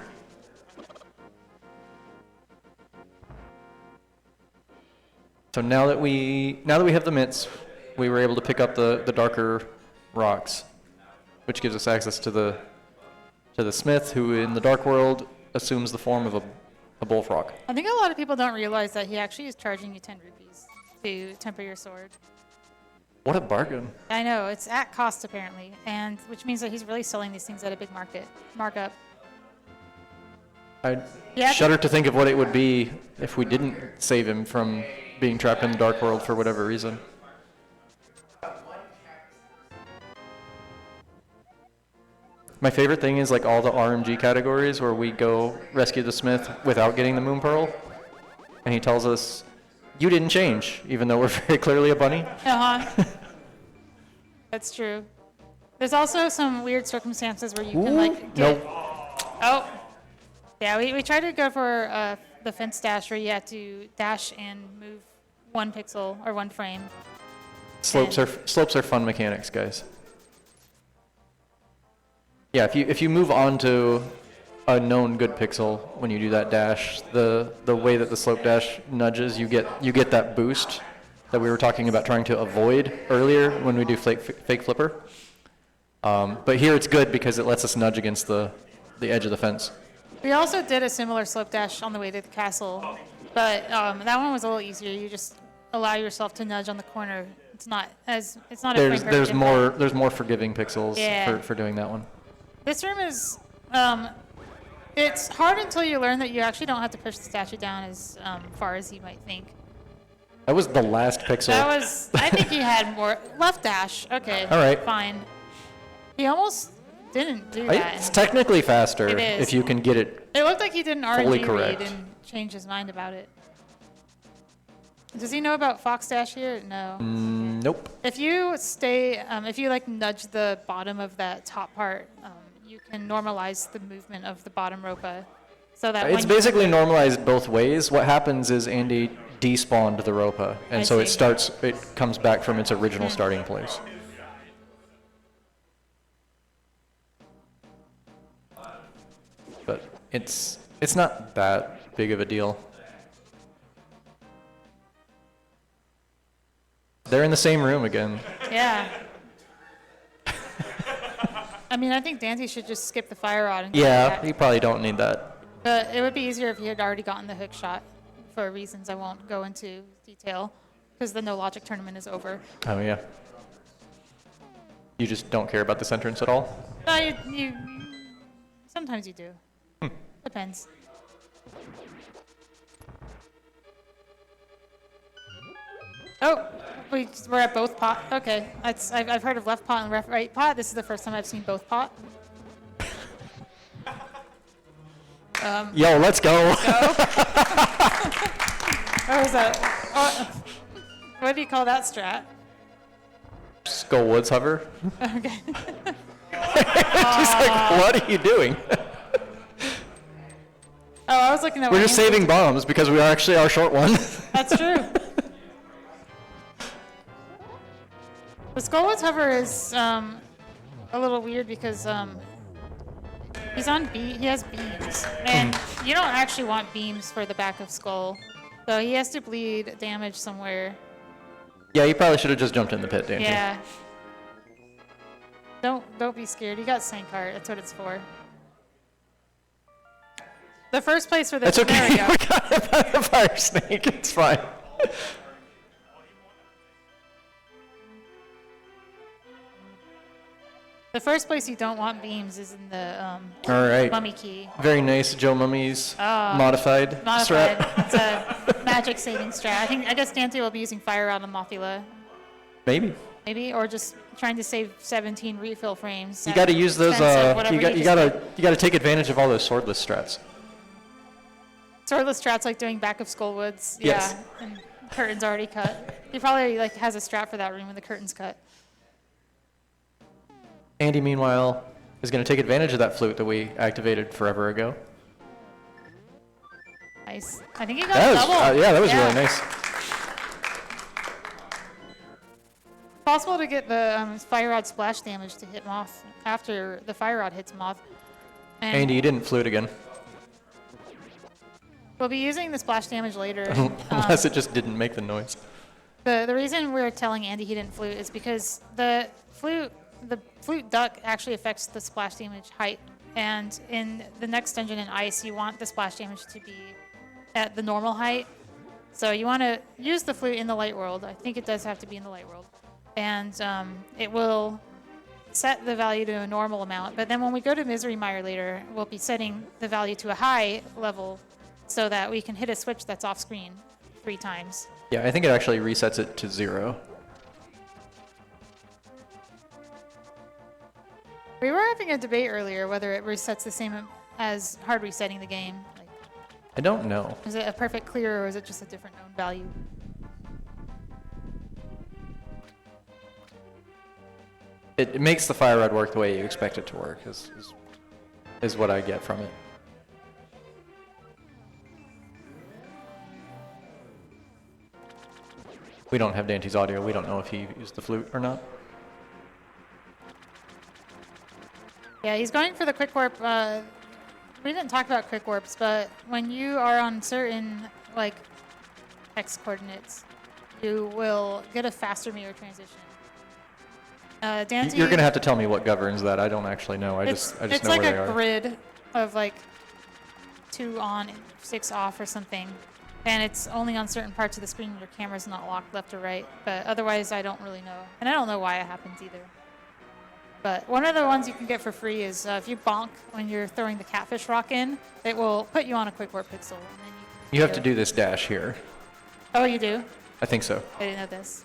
So now that we have the mitts, we were able to pick up the darker rocks, which gives us access to the smith, who in the dark world assumes the form of a bullfrog. I think a lot of people don't realize that he actually is charging you 10 rupees to temper your sword. What a bargain! I know, it's at cost apparently, and which means that he's really selling these things at a big markup. I Yeah. shudder to think of what it would be if we didn't save him from being trapped in the dark world for whatever reason. My favorite thing is like all the RMG categories where we go rescue the smith without getting the moon pearl, and he tells us, "You didn't change," even though we're very clearly a bunny. Uh-huh. That's true. There's also some weird circumstances where you can like get... Nope. Oh. Yeah, we tried to go for the fence dash where you have to dash and move 1 pixel or 1 frame. Slopes are fun mechanics, guys. Yeah, if you move on to a known good pixel when you do that dash, the way that the slope dash nudges, you get that boost that we were talking about trying to avoid earlier when we do fake flipper. But here it's good because it lets us nudge against the edge of the fence. We also did a similar slope dash on the way to the castle, but that one was a little easier. You just allow yourself to nudge on the corner. It's not a frame per There's different. more forgiving pixels Yeah. for doing that one. This room is, it's hard until you learn that you actually don't have to push the statue down as far as you might think. That was the last pixel. I think he had more. Left dash, okay. All right. Fine. He almost didn't do that. It's technically faster It is. if you can get it. It looked like he did an fully RNG correct. read and changed his mind about it. Does he know about Fox Dash here? No. Nope. If you stay, if you like nudge the bottom of that top part, you can normalize the movement of the bottom ropa, so that It's when basically normalized both ways. What happens is Andy despawned the ropa, and I so see. it comes back from its original starting place. But it's not that big of a deal. They're in the same room again. Yeah. I mean, I think Daaanty should just skip the fire rod and go Yeah, back. you probably don't need that. But it would be easier if he had already gotten the hook shot for reasons I won't go into detail, because the no logic tournament is over. Oh yeah. You just don't care about this entrance at all? No, you sometimes you do. Depends. Oh, we're at both pot. Okay, I've heard of left pot and right pot. This is the first time I've seen both pot. Yo, let's go. What was that? Oh, what do you call that strat? Skull Woods hover. Okay. Just like, what are you doing? Oh, I was looking at. We're my just answers. saving bombs because we are actually our short one. That's true. The Skullwoods hover is a little weird because he's on he has beams, and you don't actually want beams for the back of Skull, so he has to bleed damage somewhere. Yeah, you probably should have just jumped in the pit, Daaanty. Yeah. Don't be scared. You got Sankart. That's what it's for. The first place for this. That's okay. There we We go. got hit by the fire snake. It's fine. The first place you don't want beams is in the All right. mummy key. Very nice, Joe Mummy's modified Modified. strat. It's a magic saving strat. I guess Daaanty will be using Fire Rod on Mothula, Maybe. maybe, or just trying to save 17 refill frames. You got to use those. You just got to take advantage of all those swordless strats. Swordless strats like doing back of Skullwoods. Yes. Yeah, and curtains already cut. He probably like has a strat for that room when the curtain's cut. Andy, meanwhile, is going to take advantage of that flute that we activated forever ago. Nice. I think he got a double. Yeah, that was really nice. Possible to get the Fire Rod splash damage to hit Moth after the Fire Rod hits Moth. And Andy, you didn't flute again. we'll be using the splash damage later. Unless it just didn't make the noise. The reason we're telling Andy he didn't flute is because the flute duck actually affects the splash damage height. And in the next dungeon in Ice, you want the splash damage to be at the normal height. So you want to use the flute in the light world. I think it does have to be in the light world. And it will set the value to a normal amount. But then when we go to Misery Mire later, we'll be setting the value to a high level so that we can hit a switch that's off screen 3 times. Yeah, I think it actually resets it to 0. We were having a debate earlier whether it resets the same as hard resetting the game. Like, I don't know. is it a perfect clear or is it just a different known value? It makes the Fire Rod work the way you expect it to work, is what I get from it. We don't have Daanty's audio. We don't know if he used the flute or not. Yeah, he's going for the quick warp. We didn't talk about quick warps, but when you are on certain like X coordinates, you will get a faster mirror transition. Daaanty, You're going to have to tell me what governs that. I don't actually know. I just it's know like where they a are. grid of like 2 on, 6 off or something. And it's only on certain parts of the screen your camera's not locked left or right. But otherwise, I don't really know. And I don't know why it happens either. But one of the ones you can get for free is if you bonk when you're throwing the catfish rock in, it will put you on a quick warp pixel. And then You have to do this dash here. Oh, you do? I think so. I didn't know this.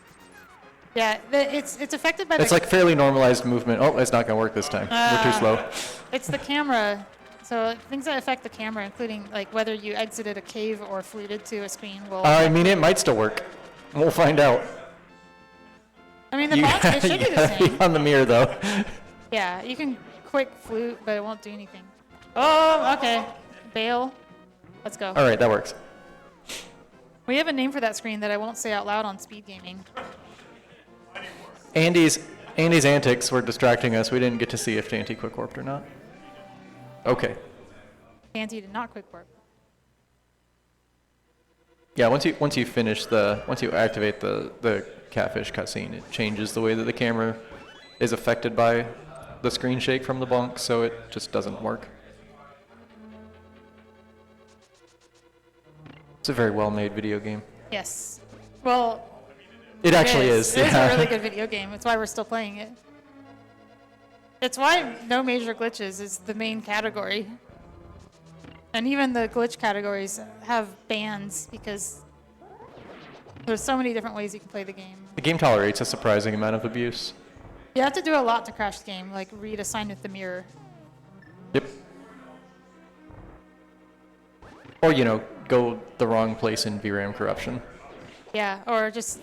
Yeah, it's affected by the... It's like fairly normalized movement. Oh, it's not going to work this time. We're too slow. It's the camera. So things that affect the camera, including like whether you exited a cave or fluted to a screen, will. I mean, it might still work. We'll find out. I mean, the box, it should be the same. On the mirror, though. Yeah, you can quick flute, but it won't do anything. Oh, okay. Bail. Let's go. All right, that works. We have a name for that screen that I won't say out loud on SpeedGaming. Andy's antics were distracting us. We didn't get to see if Daaanty quick warped or not. Okay. Daaanty did not quick warp. Yeah, once you activate the catfish cutscene, it changes the way that the camera is affected by the screen shake from the bonk, so it just doesn't work. It's a very well-made video game. Yes. Well, It actually is. It is a really good video game. It's why we're still playing it. It's why no major glitches is the main category. And even the glitch categories have bans because there's so many different ways you can play the game. The game tolerates a surprising amount of abuse. You have to do a lot to crash the game, like read a sign with the mirror. Yep. Or, go the wrong place in VRAM corruption. Yeah, or just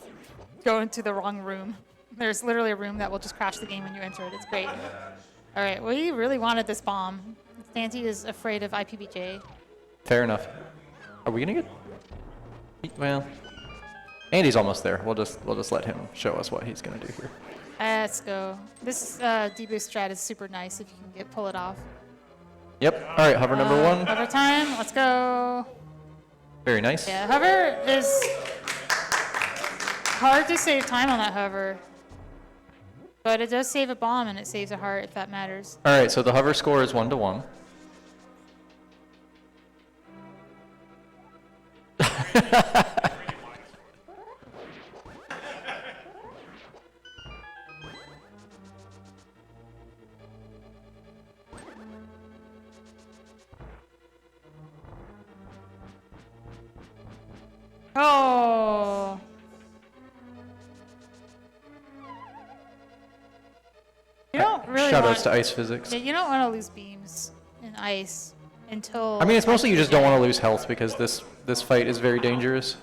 go into the wrong room. There's literally a room that will just crash the game when you enter it. It's great. All right, we really wanted this bomb. Daaanty is afraid of IPBJ. Fair enough. Are we gonna get? Well, Andy's almost there. We'll just let him show us what he's gonna do here. Let's go. This deboost strat is super nice if you can pull it off. Yep. All right. Hover number 1. Hover time. Let's go. Very nice. Yeah, hover is hard to save time on that hover. But it does save a bomb and it saves a heart if that matters. All right. So the hover score is 1 to 1. really Shoutouts to ice physics. Yeah, you don't want to lose beams in ice until... I mean, it's mostly you just don't want to lose health because this fight is very dangerous.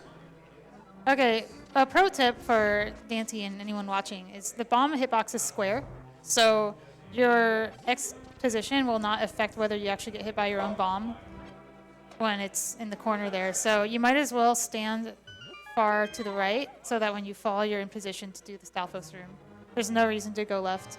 Okay, a pro tip for Daaanty and anyone watching is the bomb hitbox is square, so your X position will not affect whether you actually get hit by your own bomb when it's in the corner there. So you might as well stand far to the right so that when you fall, you're in position to do the Stalfos room. There's no reason to go left.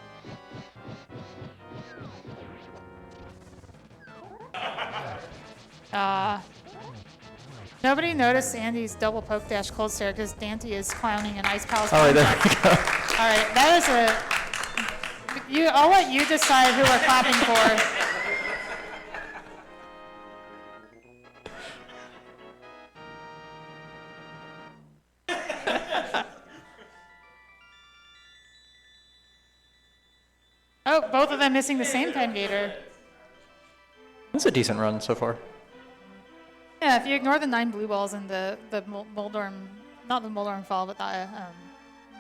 Nobody noticed Andy's double poke dash cold stare because Daaanty is clowning an Ice Palace. All right, there we go. All right, that is a... I'll let you decide who we're clapping for. Oh, both of them missing the same time gator. It's a decent run so far. Yeah, if you ignore the 9 blue balls and the Moldorm, not the Moldorm fall, but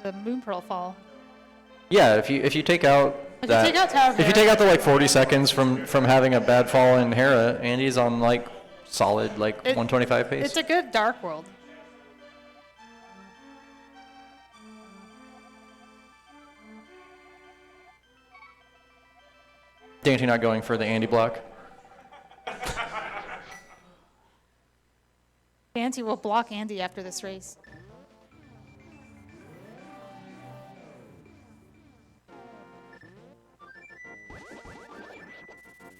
the Moon Pearl fall. Yeah, if you take out that, take out Tower of if you Hera- take out the like 40 seconds from having a bad fall in Hera, Andy's on like solid like 125 pace. It's a good Dark World. Daaanty not going for the Andy block. Daaanty will block Andy after this race.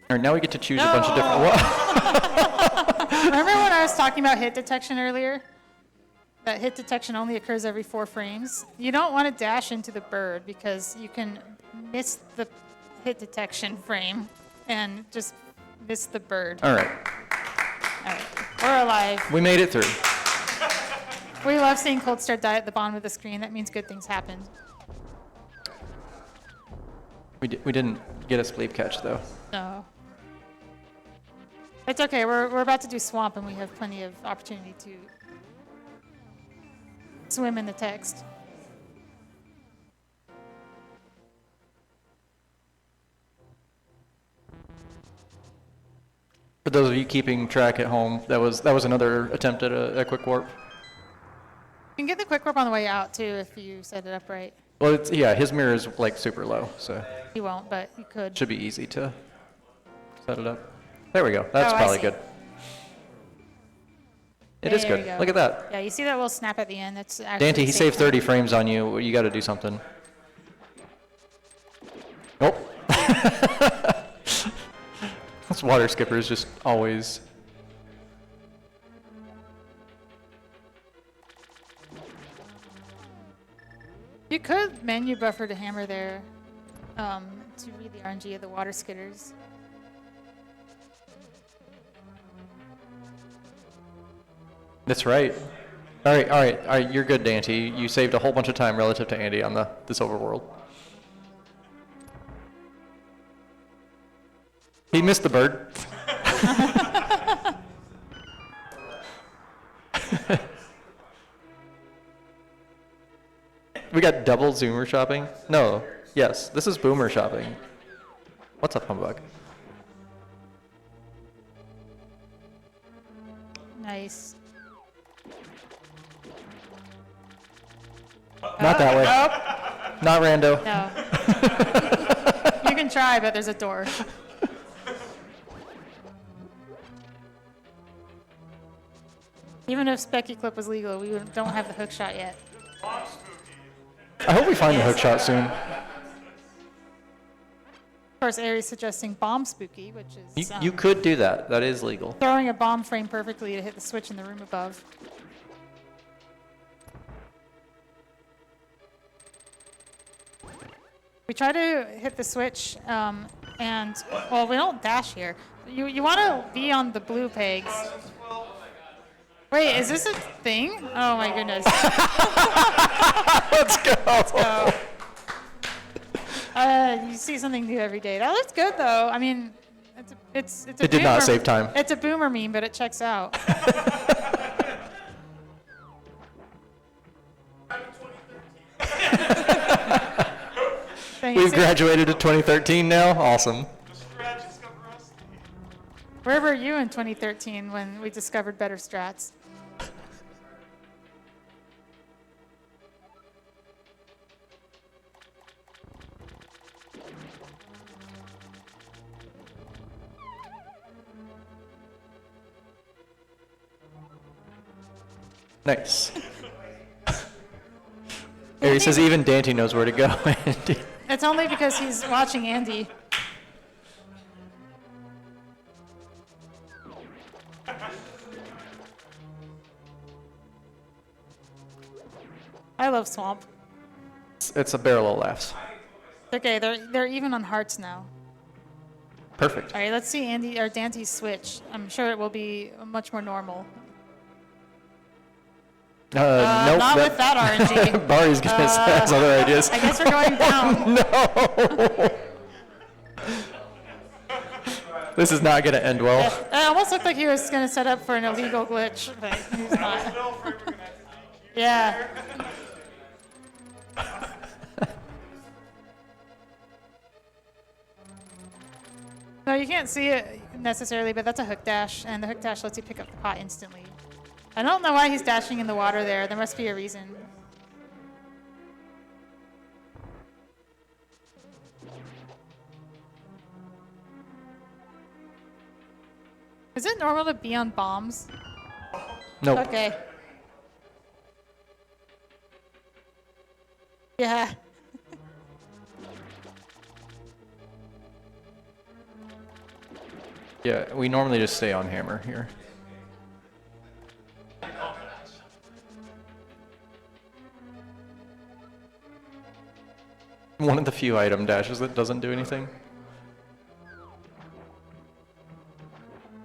All right, now we get to choose a bunch of different. Remember when I was talking about hit detection earlier? That hit detection only occurs every 4 frames. You don't want to dash into the bird because you can miss the hit detection frame and just miss the bird. All right, All right, we're alive. we made it through. We love seeing Cold Start die at the bottom of the screen. That means good things happened. We didn't get a sleep catch though. No. It's okay. We're about to do Swamp, and we have plenty of opportunity to swim in the text. For those of you keeping track at home, that was another attempt at a quick warp. You can get the quick warp on the way out too if you set it up right. Well, yeah, his mirror is like super low, so You won't, but you could. should be easy to set it up. There we go. That's Oh, I probably see. good. It is There good. you go. Look at that. Yeah, you see that little snap at the end? That's actually Daaanty, he safe saved time. 30 frames on you. You got to do something. Nope. This water skipper is just always. You could menu buffer to hammer there to read the RNG of the water skitters. That's right. All right. You're good, Daaanty. You saved a whole bunch of time relative to Andy on this overworld. He missed the bird. We got double zoomer shopping? No. Yes, this is boomer shopping. What's up, humbug? Nice. Not that way. Nope. Not rando. No. You can try, but there's a door. Even if Specky Clip was legal, we don't have the hook shot yet. I hope we find the hook shot soon. Of course, Aries suggesting bomb spooky, which is You could do that. That is legal. throwing a bomb frame perfectly to hit the switch in the room above. We try to hit the switch, and, well, we don't dash here. You want to be on the blue pegs. Wait, is this a thing? Oh my goodness. Let's go. You see something new every day. That looks good though. I mean, it's a It did not boomer- save time. It's a boomer meme, but it checks out. We've graduated to 2013 now. Awesome. The strategies got rusty. Where were you in 2013 when we discovered better strats? Nice. Harry says even Daaanty knows where to go. It's only because he's watching Andy. I love Swamp. It's a barrel of laughs. Okay, they're even on hearts now. Perfect. All right, let's see Andy or Daanty's switch. I'm sure it will be much more normal. Nope. Not with that RNG. Barry's gonna has other ideas. I guess we're going down. No. This is not gonna end well. It almost looked like he was going to set up for an illegal glitch, but he's not. Still afraid we're gonna have to DQ. Yeah. No, you can't see it necessarily, but that's a hook dash, and the hook dash lets you pick up the pot instantly. I don't know why he's dashing in the water there. There must be a reason. Is it normal to be on bombs? Nope. Okay. Yeah. Yeah, we normally just stay on hammer here. One of the few item dashes that doesn't do anything.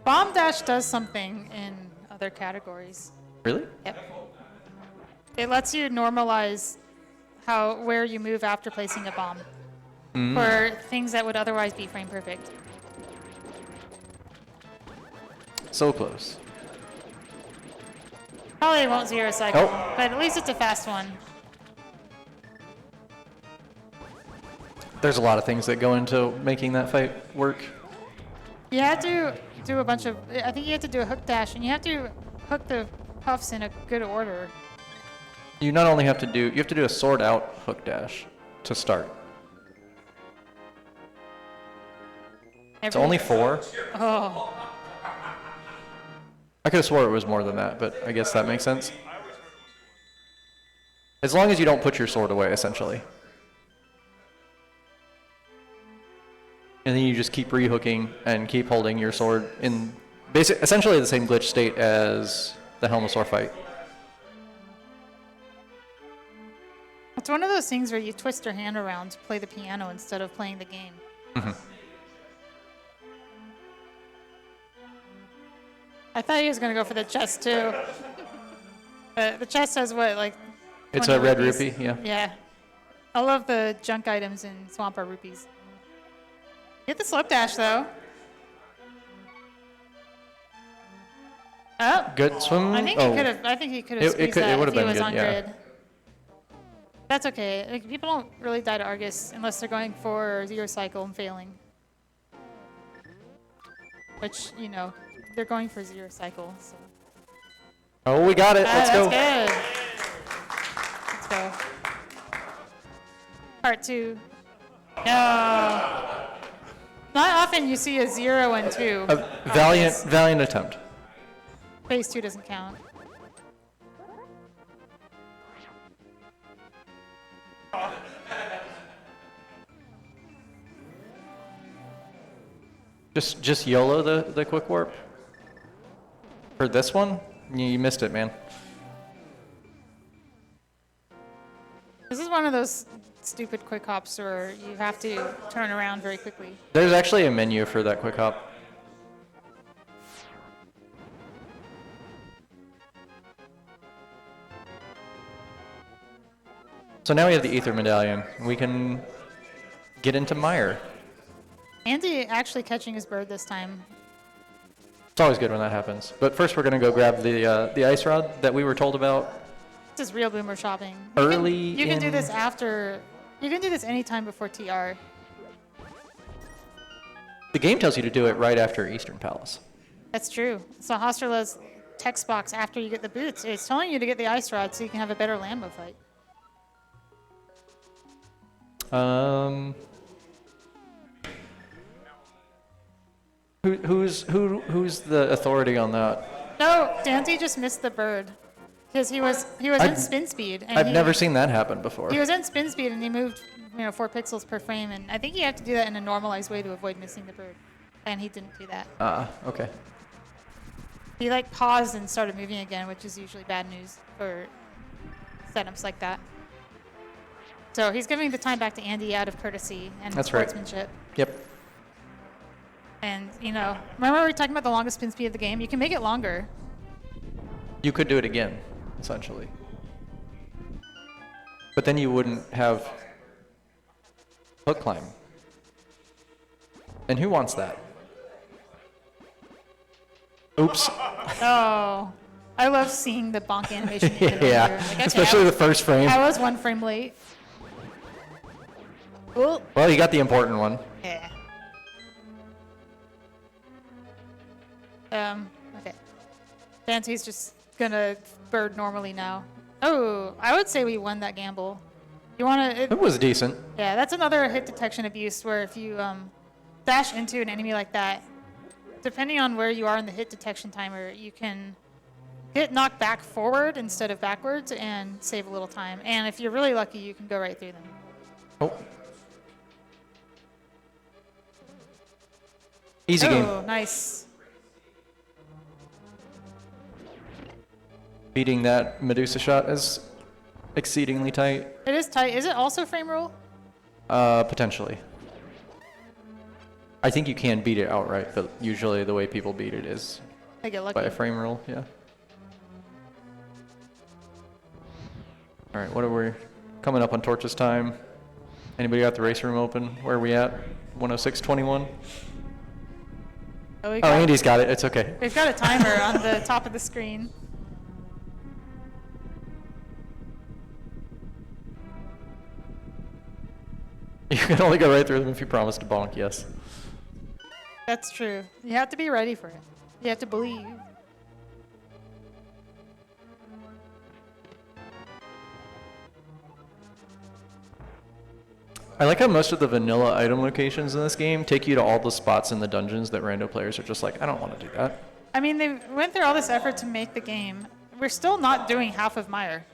Bomb dash does something in other categories. Really? Yep. It lets you normalize where you move after placing a bomb for things that would otherwise be frame perfect. So close. Probably won't zero cycle, Oh. but at least it's a fast one. There's a lot of things that go into making that fight work. You have to do a bunch of, I think you have to do a hook dash, and you have to hook the puffs in a good order. You not only have to do, you have to do a sword out hook dash to start. It's only 4. Oh, I could have swore it was more than that, but I guess that makes sense. As long as you don't put your sword away, essentially. And then you just keep rehooking and keep holding your sword in essentially the same glitch state as the Helmosaur fight. it's one of those things where you twist your hand around to play the piano instead of playing the game. I thought he was going to go for the chest too. The chest has what, like? It's 20 a red rupees? rupee, yeah. Yeah. I love the junk items in Swamp are rupees. Get the slope dash though. Oh. Good swim. I think he could have. I think he could have squeezed that would've if he been was good, on yeah. grid. That's okay. Like, people don't really die to Argus unless they're going for zero cycle and failing. Which, you know, they're going for zero cycle. So. Oh, we got it. Let's go. That's good. Let's go. Part 2. No. Not often you see a 0 and 2. A valiant attempt. Phase 2 doesn't count. Just YOLO the quick warp. For this one, you missed it, man. This is one of those stupid quick hops where you have to turn around very quickly. There's actually a menu for that quick hop. So now we have the Ether Medallion. We can get into Mire. Andy actually catching his bird this time. It's always good when that happens. But first we're going to go grab the ice rod that we were told about. This is real boomer shopping. Early You can do in- this after You can do this anytime before TR. The game tells you to do it right after Eastern Palace. That's true. So Hosterla's text box after you get the boots, it's telling you to get the ice rod so you can have a better Lambo fight. Who's the authority on that? No, Daaanty just missed the bird. Because he was in spin speed. And I've never seen that happen before. He was in spin speed and he moved 4 pixels per frame, and I think you have to do that in a normalized way to avoid missing the bird. And he didn't do that. Okay. He like paused and started moving again, which is usually bad news for setups like that. So he's giving the time back to Andy out of courtesy and That's right. sportsmanship. Yep. And, remember we were talking about the longest spin speed of the game? You can make it longer. You could do it again, essentially. But then you wouldn't have hook climb. And who wants that? Oops. Oh, I love seeing the bonk animation. Yeah, Like, okay, especially the first frame. I was 1 frame late. Cool. Well, you got the important one. Yeah. Okay. Dante's just gonna bird normally now. Oh, I would say we won that gamble. You wanna... It was decent. Yeah, that's another hit detection abuse where if you dash into an enemy like that, depending on where you are in the hit detection timer, you can get knocked back forward instead of backwards and save a little time. And if you're really lucky, you can go right through them. Oh. Easy game. Oh, nice. Beating that Medusa shot is exceedingly tight. It is tight. Is it also frame rule? Potentially. I think you can beat it outright, but usually the way people beat it is I get lucky. by a frame rule, yeah. Alright, what are we coming up on Torch's time? Anybody got the race room open? Where are we at? 106.21? Oh, Oh, Andy's got it. It's okay. We've got a timer on the top of the screen. You can only go right through them if you promise to bonk, yes. That's true. You have to be ready for it. You have to believe. I like how most of the vanilla item locations in this game take you to all the spots in the dungeons that rando players are just like, I don't want to do that. I mean, they went through all this effort to make the game. We're still not doing half of Mire.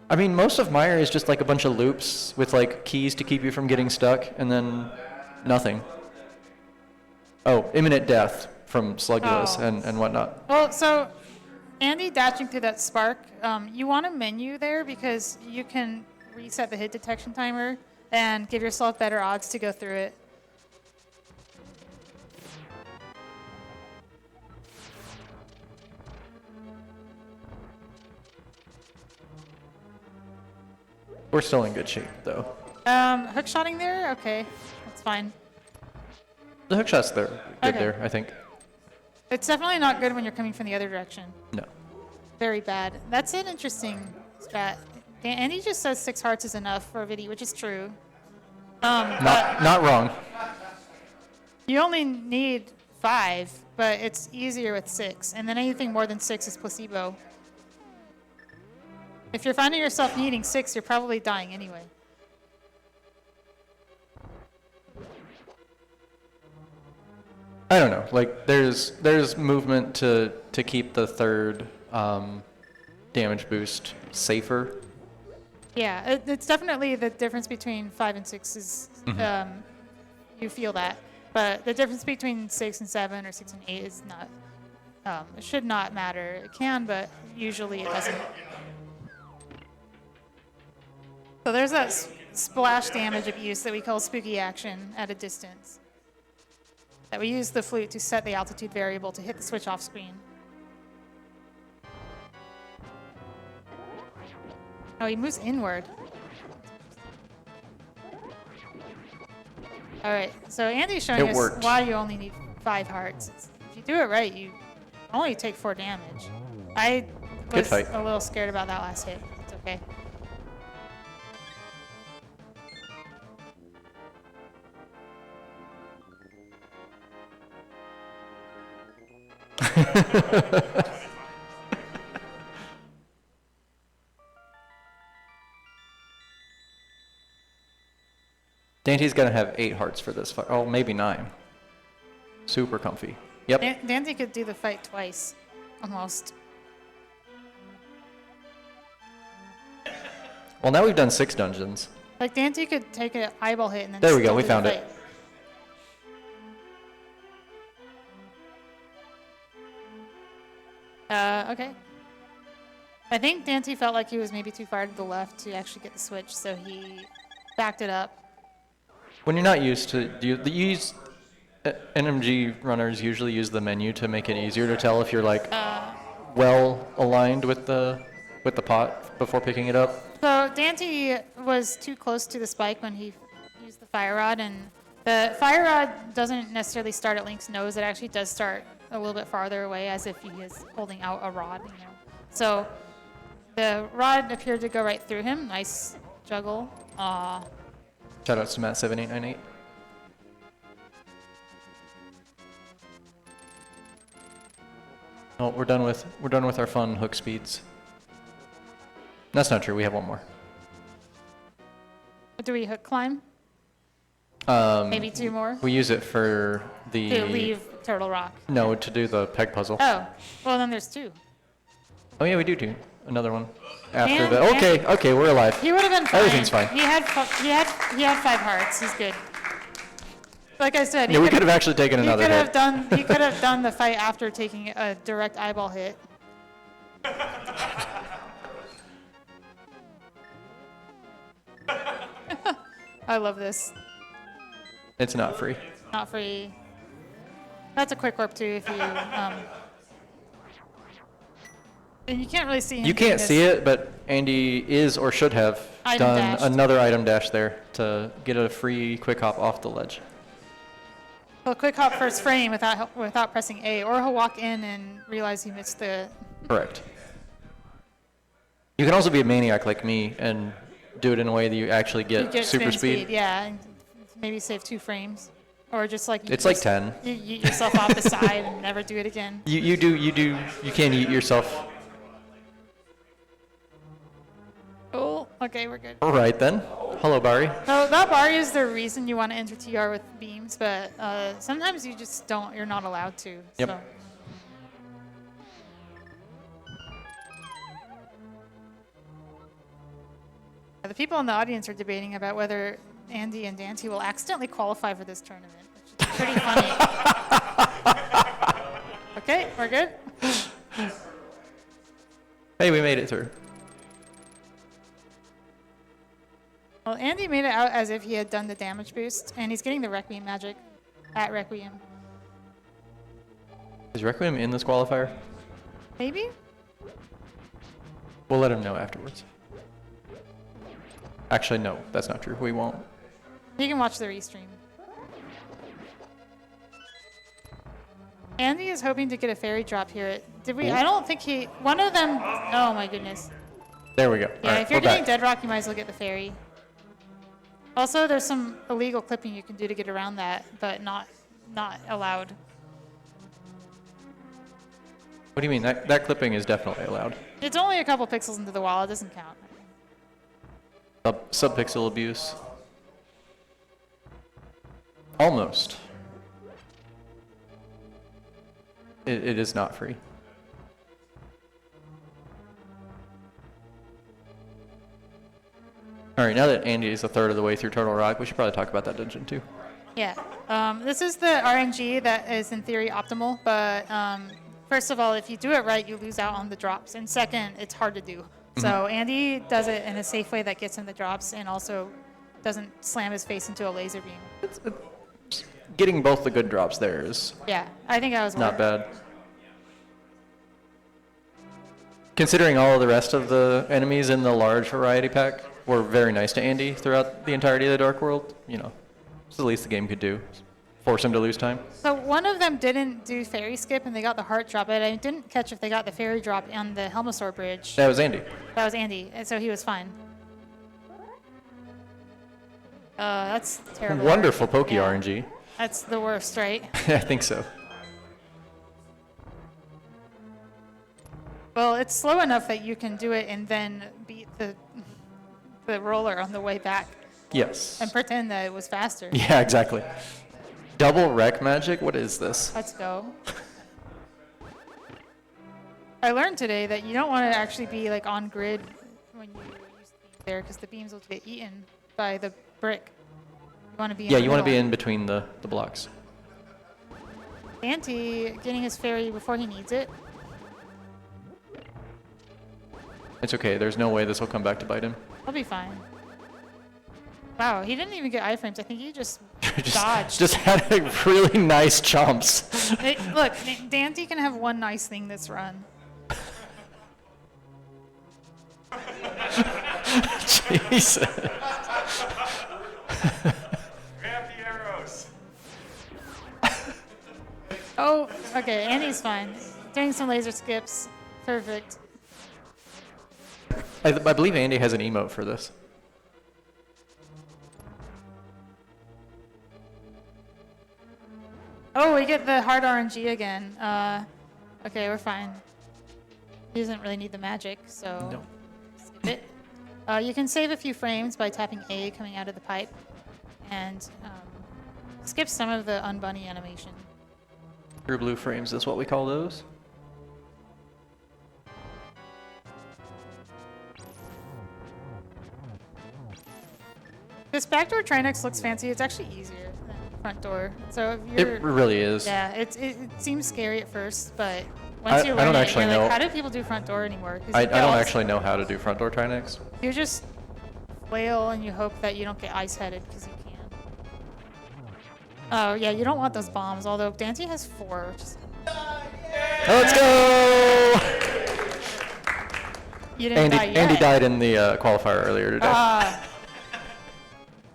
I mean, most of Mire is just like a bunch of loops with like keys to keep you from getting stuck, and then nothing. Oh, imminent death from Slugulus and whatnot. Well, so Andy dashing through that spark, you want a menu there because you can reset the hit detection timer and give yourself better odds to go through it. We're still in good shape, though. Hook shotting there? Okay, that's fine. The hook shot's there, good Okay. there, I think. It's definitely not good when you're coming from the other direction. No. Very bad. That's an interesting strat. Andy just says 6 hearts is enough for a video, which is true. Not wrong. You only need 5, but it's easier with 6. And then anything more than 6 is placebo. If you're finding yourself needing 6, you're probably dying anyway. I don't know. Like, there's movement to keep the third damage boost safer. Yeah, it's definitely the difference between 5 and 6 is, you feel that. But the difference between 6 and 7 or 6 and 8 is not, it should not matter. It can, but usually it doesn't. So there's that splash damage abuse that we call spooky action at a distance. That we use the flute to set the altitude variable to hit the switch off screen. Oh, he moves inward. All right, so Andy's showing us worked. why you only need 5 hearts. If you do it right, you only take 4 damage. I was fight. a little scared about that last hit. It's okay. Daanty's gonna have 8 hearts for this fight. Oh, maybe 9. Super comfy. Yep. Daaanty could do the fight twice, almost. Well, now we've done 6 dungeons. Like Daaanty could take an eyeball hit and then. There we go, still we do the found it. fight. Okay. I think Daaanty felt like he was maybe too far to the left to actually get the switch, so he backed it up. When you're not used to, NMG runners usually use the menu to make it easier to tell if you're like well aligned with the pot before picking it up. So Daaanty was too close to the spike when he used the fire rod, and the fire rod doesn't necessarily start at Link's nose. It actually does start a little bit farther away, as if he is holding out a rod, you know. So the rod appeared to go right through him. Nice juggle. Shout out to Matt7898. Oh, we're done with our fun hook speeds. That's not true. We have one more. Do we hook climb? Maybe 2 more? We use it for the. To leave Turtle Rock. No, to do the peg puzzle. Oh, well then there's 2. Oh yeah, we do another one after And- the. Okay, we're alive. He would have been fine. Everything's fine. He had 5 hearts. He's good. Like I said, Yeah, we could have actually taken he another could have hit. done. He could have done the fight after taking a direct eyeball hit. I love this. It's not free. Not free. That's a quick warp too. If you and you can't really see him. You doing can't this. see it, but Andy is or should have Item done dashed. another item dash there to get a free quick hop off the ledge. Well, quick hop first frame without pressing A, or he'll walk in and realize he missed the. Correct. You can also be a maniac like me and do it in a way that you actually You get, get super spin speed. Yeah, and maybe save 2 frames, or just like. It's like 10. You yeet yourself off the side and never do it again. You can eat yourself. Cool. Okay, we're good. All right then. Hello, Barry. So that bar is the reason you want to enter TR with beams, but sometimes you just don't. You're not allowed to. Yep. So. The people in the audience are debating about whether Andy and Daaanty will accidentally qualify for this tournament, which is pretty funny. Okay, we're good. Hey, we made it through. Well, Andy made it out as if he had done the damage boost, and he's getting the Requiem magic at Requiem. Is Requiem in this qualifier? Maybe? We'll let him know afterwards. Actually, no, that's not true. We won't. You can watch the restream. Andy is hoping to get a fairy drop here. Did we? I don't think he. One of them. Oh my goodness. There we go. Yeah, All right, if you're we're getting back. Dead Rock, you might as well get the fairy. Also, there's some illegal clipping you can do to get around that, but not allowed. What do you mean? That clipping is definitely allowed. It's only a couple pixels into the wall. It doesn't count. Subpixel abuse. Almost. It is not free. All right, now that Andy is a third of the way through Turtle Rock, we should probably talk about that dungeon too. Yeah. This is the RNG that is in theory optimal, but first of all, if you do it right, you lose out on the drops. And second, it's hard to do. So Andy does it in a safe way that gets him the drops and also doesn't slam his face into a laser beam. Getting both the good drops there is Yeah, I think I was not bad. Considering all of the rest of the enemies in the large variety pack were very nice to Andy throughout the entirety of the Dark World, you know, it's the least the game could do. Force him to lose time. So one of them didn't do fairy skip and they got the heart drop, but I didn't catch if they got the fairy drop on the Helmosaur bridge. That was Andy. That was Andy, and so he was fine. That's terrible. Wonderful Poke Yeah. RNG. That's the worst, right? I think so. Well, it's slow enough that you can do it and then beat the roller on the way back Yes. and pretend that it was faster. Yeah, exactly. Double wreck magic? What is this? Let's go. I learned today that you don't want to actually be like on grid when you use the beams there because the beams will get eaten by the brick. You want to be Yeah, you want to be middle. in between the blocks. Daaanty getting his fairy before he needs it. It's okay, there's no way this will come back to bite him. He'll be fine. Wow, he didn't even get iframes. I think he just dodged. Just had a really nice chomps. Look, Daaanty can have one nice thing this run. Jesus. Grab the arrows. Oh, okay, Andy's fine. Doing some laser skips. Perfect. I believe Andy has an emote for this. Oh, we get the hard RNG again. Okay, we're fine. He doesn't really need the magic, so No. skip it. You can save a few frames by tapping A coming out of the pipe, and skip some of the unbunny animation. Your blue frames is what we call those. This backdoor Trinex looks fancy. It's actually easier than front door. So if you're, It really is. yeah, it seems scary at first, but I once you learn don't it, actually you're know- like, how do people do front door anymore? 'Cause I you don't don't- actually know how to do front door Trinex. You just flail and you hope that you don't get ice headed because you can. Oh yeah, you don't want those bombs. Although Daaanty has 4. Which is, Let's go! you didn't die yet. Andy died in the qualifier earlier today.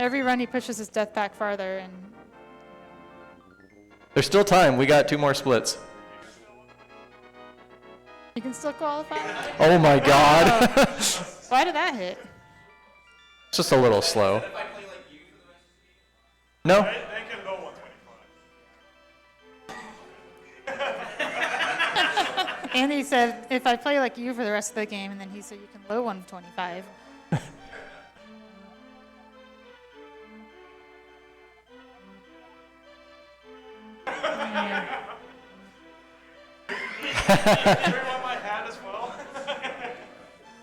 Every run he pushes his death back farther, and There's still time. We got 2 more splits. you can still qualify. Oh my god. Why did that hit? It's just a little slow. No? They can go 125. Andy said, if I play like you for the rest of the game, and then he said you can low 125. Everyone my hat as well.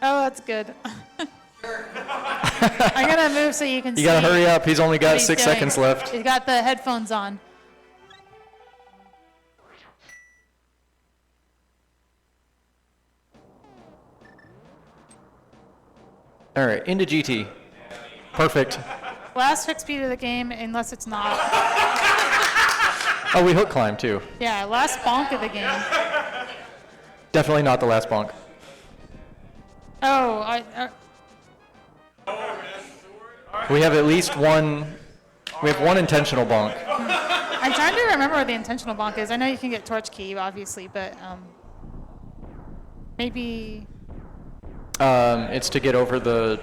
Oh, that's good. I'm gonna move so you can see. You gotta hurry up. He's only what got he's 6 doing. seconds left. He's got the headphones on. All right, into GT. Perfect. Last hook speed of the game, unless it's not. Oh, we hook climb too. Yeah, last bonk of the game. Definitely not the last bonk. Oh, We have at least one. We have one intentional bonk. I'm trying to remember what the intentional bonk is. I know you can get torch key, obviously, but maybe. It's to get over the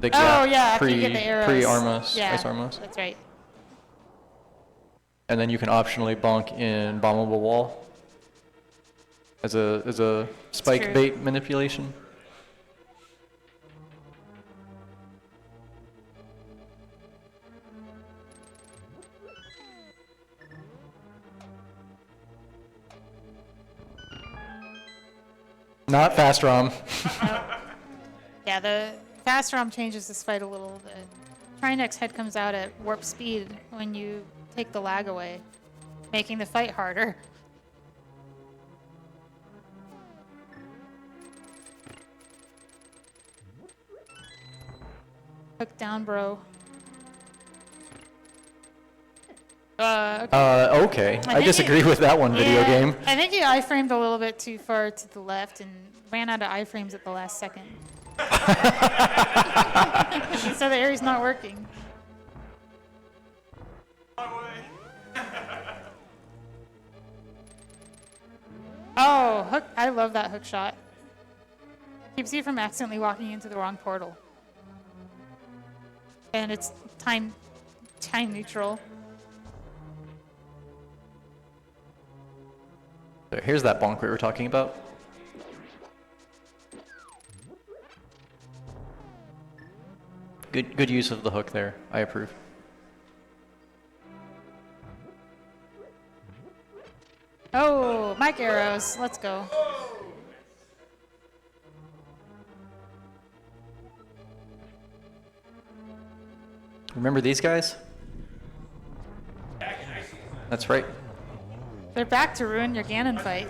gap Oh yeah, after you get the arrows. pre-Armos, Yeah, Ice Armos. that's right. And then you can optionally bonk in bombable wall as a spike true. bait manipulation. Not fast ROM. Yeah, the fast ROM changes this fight a little bit. Trinex head comes out at warp speed when you take the lag away, making the fight harder. Hook down, bro. Okay. Okay. I think disagree with that one video Yeah, game. I think you iframed a little bit too far to the left and ran out of iframes at the last second. So the area's not working. Oh, hook! I love that hook shot. Keeps you from accidentally walking into the wrong portal. And it's time neutral. So here's that bonk we were talking about. Good use of the hook there. I approve. Oh, mic arrows. Let's go. Remember these guys? That's right. They're back to ruin your Ganon fight.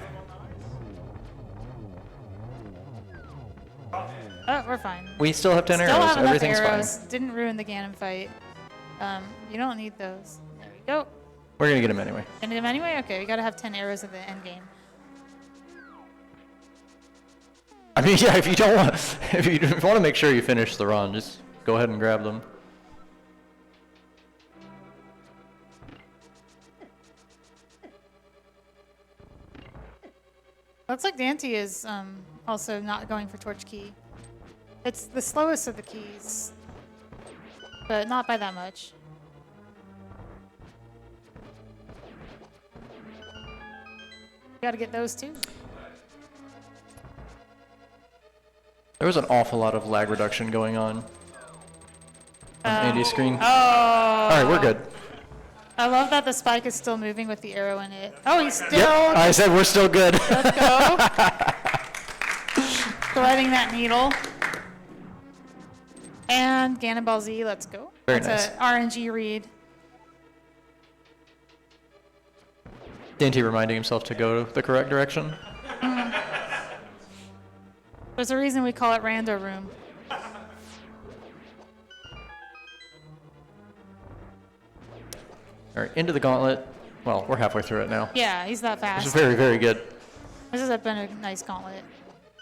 Oh, we're fine. We still have 10 Still arrows. have enough Everything's arrows. fine. Didn't ruin the Ganon fight. You don't need those. There we go. We're gonna get them anyway. Gonna do them anyway? Okay, we gotta have 10 arrows at the end game. I mean, yeah. If you don't want, if you want to make sure you finish the run, just go ahead and grab them. Looks like Daaanty is also not going for Torch Key. It's the slowest of the keys, but not by that much. Gotta get those too. There was an awful lot of lag reduction going on Andy's screen. Oh! All right, we're good. I love that the spike is still moving with the arrow in it. Oh, he's still. Yep, I said we're still good. Let's go. Threading that needle. And Ganon Ball Z, let's go. Very That's nice. a RNG read. Daaanty reminding himself to go the correct direction. There's a reason we call it Rando Room. All right, into the gauntlet. Well, we're halfway through it now. Yeah, he's that This is fast. very, very good. This has been a nice gauntlet.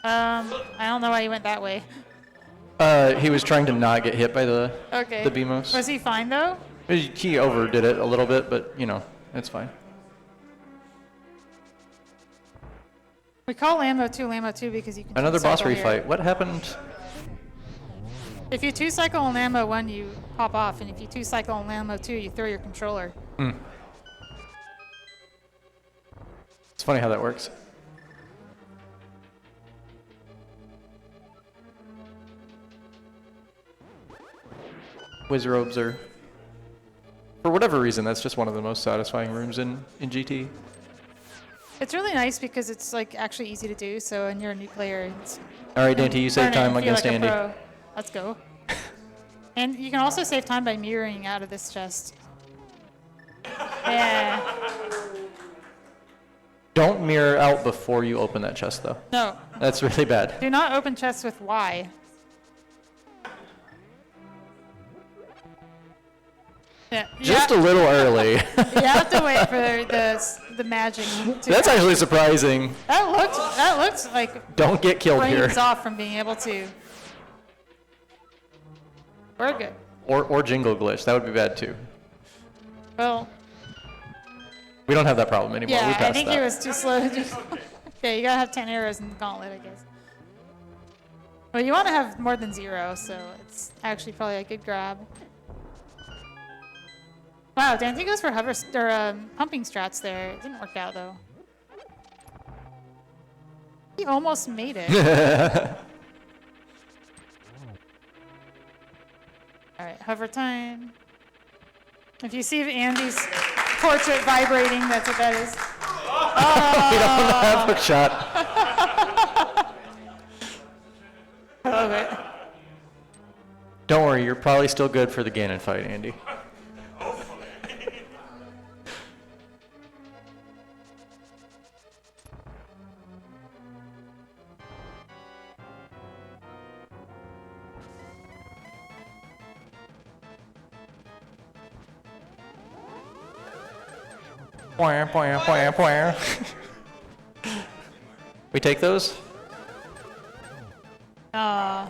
I don't know why he went that way. He was trying to not get hit by the Okay. the BMOS. Was he fine though? He overdid it a little bit, but you know, it's fine. We call Lambo 2 because you can Another boss two-cycle here. refight. What happened? If you 2-cycle on Lambo 1, you pop off, and if you 2-cycle on Lambo 2, you throw your controller. It's funny how that works. Whiz robes are, for whatever reason, that's just one of the most satisfying rooms in GT. It's really nice because it's like actually easy to do. So when you're a new player, it's All right, Daaanty, you save learn it time and feel against like a Andy. pro. Let's go. And you can also save time by mirroring out of this chest. Yeah. Don't mirror out before you open that chest, though. No. That's really bad. Do not open chests with Y. Yeah. Just a little early. You have to wait for the magic to. That's actually surprising. That looked like Don't get killed here. brains off from being able to. We're good. Or jingle glitch. That would be bad too. Well, We don't have that problem anymore. we yeah, passed I think that. it was too slow. Okay, you gotta have 10 arrows in the gauntlet, I guess. Well, you want to have more than 0, so it's actually probably a good grab. Wow, Daaanty goes for hover or pumping strats there. It didn't work out though. He almost made it. All right, hover time. If you see Andy's portrait vibrating, that's what that is. We don't have hook shot. I love it. Don't worry, you're probably still good for the Ganon fight, Andy. We take those? Aw.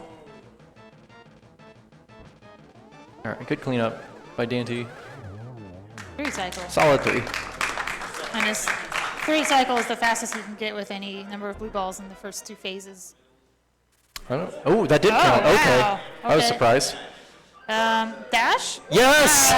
All right, good cleanup by Daaanty. 3 cycles. Solid 3. And his 3 cycle is the fastest you can get with any number of blue balls in the first 2 phases. Oh, that did count. wow. Okay. I was Okay. surprised. Dash? Yes!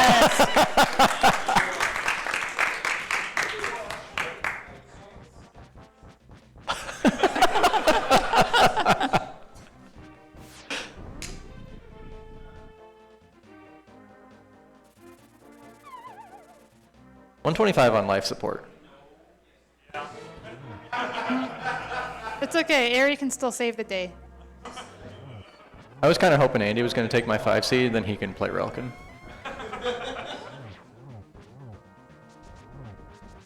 125 on life support. It's okay. Ari can still save the day. I was kind of hoping Andy was going to take my 5 seed, then he can play Relkin.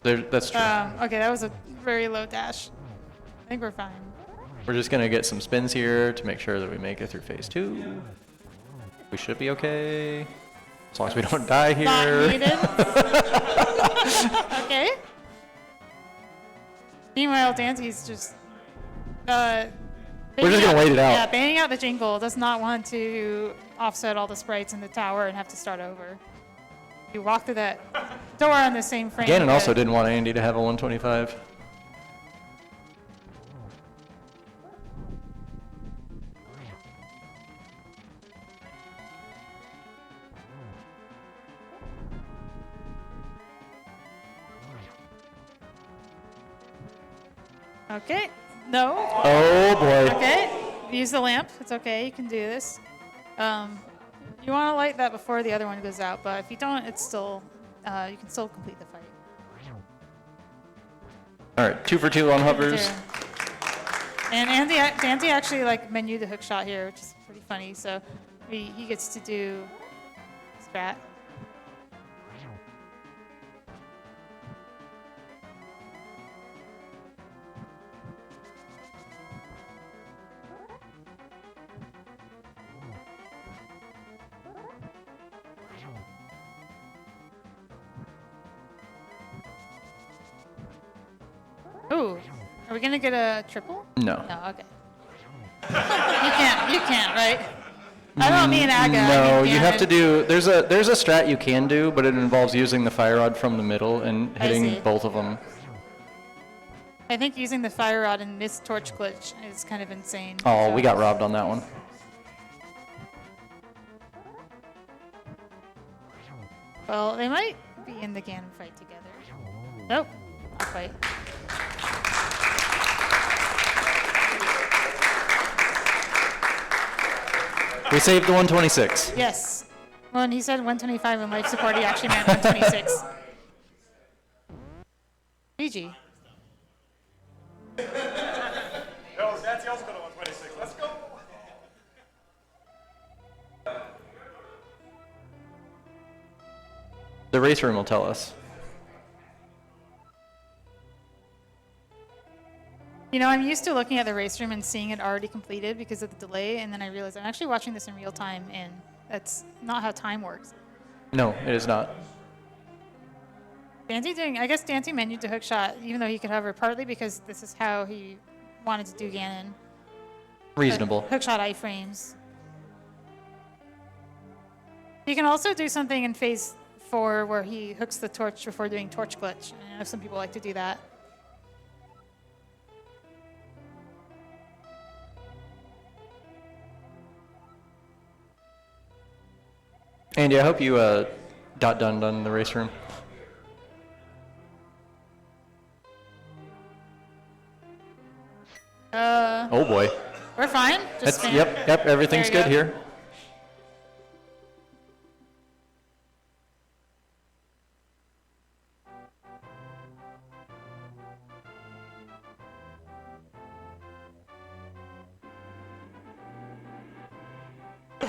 That's true. Okay, that was a very low dash. I think we're fine. We're just going to get some spins here to make sure that we make it through phase 2. We should be okay. As long as we don't die here. Not needed. Okay. Meanwhile, Daaanty's just... We're just going to wait it out. Yeah, banging out the jingle. Does not want to offset all the sprites in the tower and have to start over. You walk through that door on the same frame. Gannon also didn't want Andy to have a 125. Okay. No. Oh boy. Okay. Use the lamp. It's okay. You can do this. You want to light that before the other one goes out, but if you don't, it's still you can still complete the fight. All right, 2 for 2 on hovers. And Daaanty actually like menued the hook shot here, which is pretty funny. So he gets to do strat. Ooh, are we gonna get a triple? No. No, okay. You can't, right? I don't mean Aga. No, I mean you have to Gannon. do. There's a strat you can do, but it involves using the fire rod from the middle and I see. hitting both of them. I think using the fire rod in this torch glitch is kind of insane. Oh, so- we got robbed on that one. Well, they might be in the Ganon fight together. Nope. I'll fight. We saved the 126. Yes. When he said 125 in life support, he actually meant 126. GG. Yo, Daaanty also got a 126. Let's go. The race room will tell us. You know, I'm used to looking at the race room and seeing it already completed because of the delay, and then I realized I'm actually watching this in real time, and that's not how time works. No, it is not. I guess Daaanty menued to hook shot, even though he could hover, partly because this is how he wanted to do Ganon. Reasonable. Hook shot iframes. He can also do something in phase 4 where he hooks the torch before doing torch glitch. I know some people like to do that. Andy, I hope you got done in the race room. Oh boy. We're fine. Just spam. Yep, everything's There you good go. here.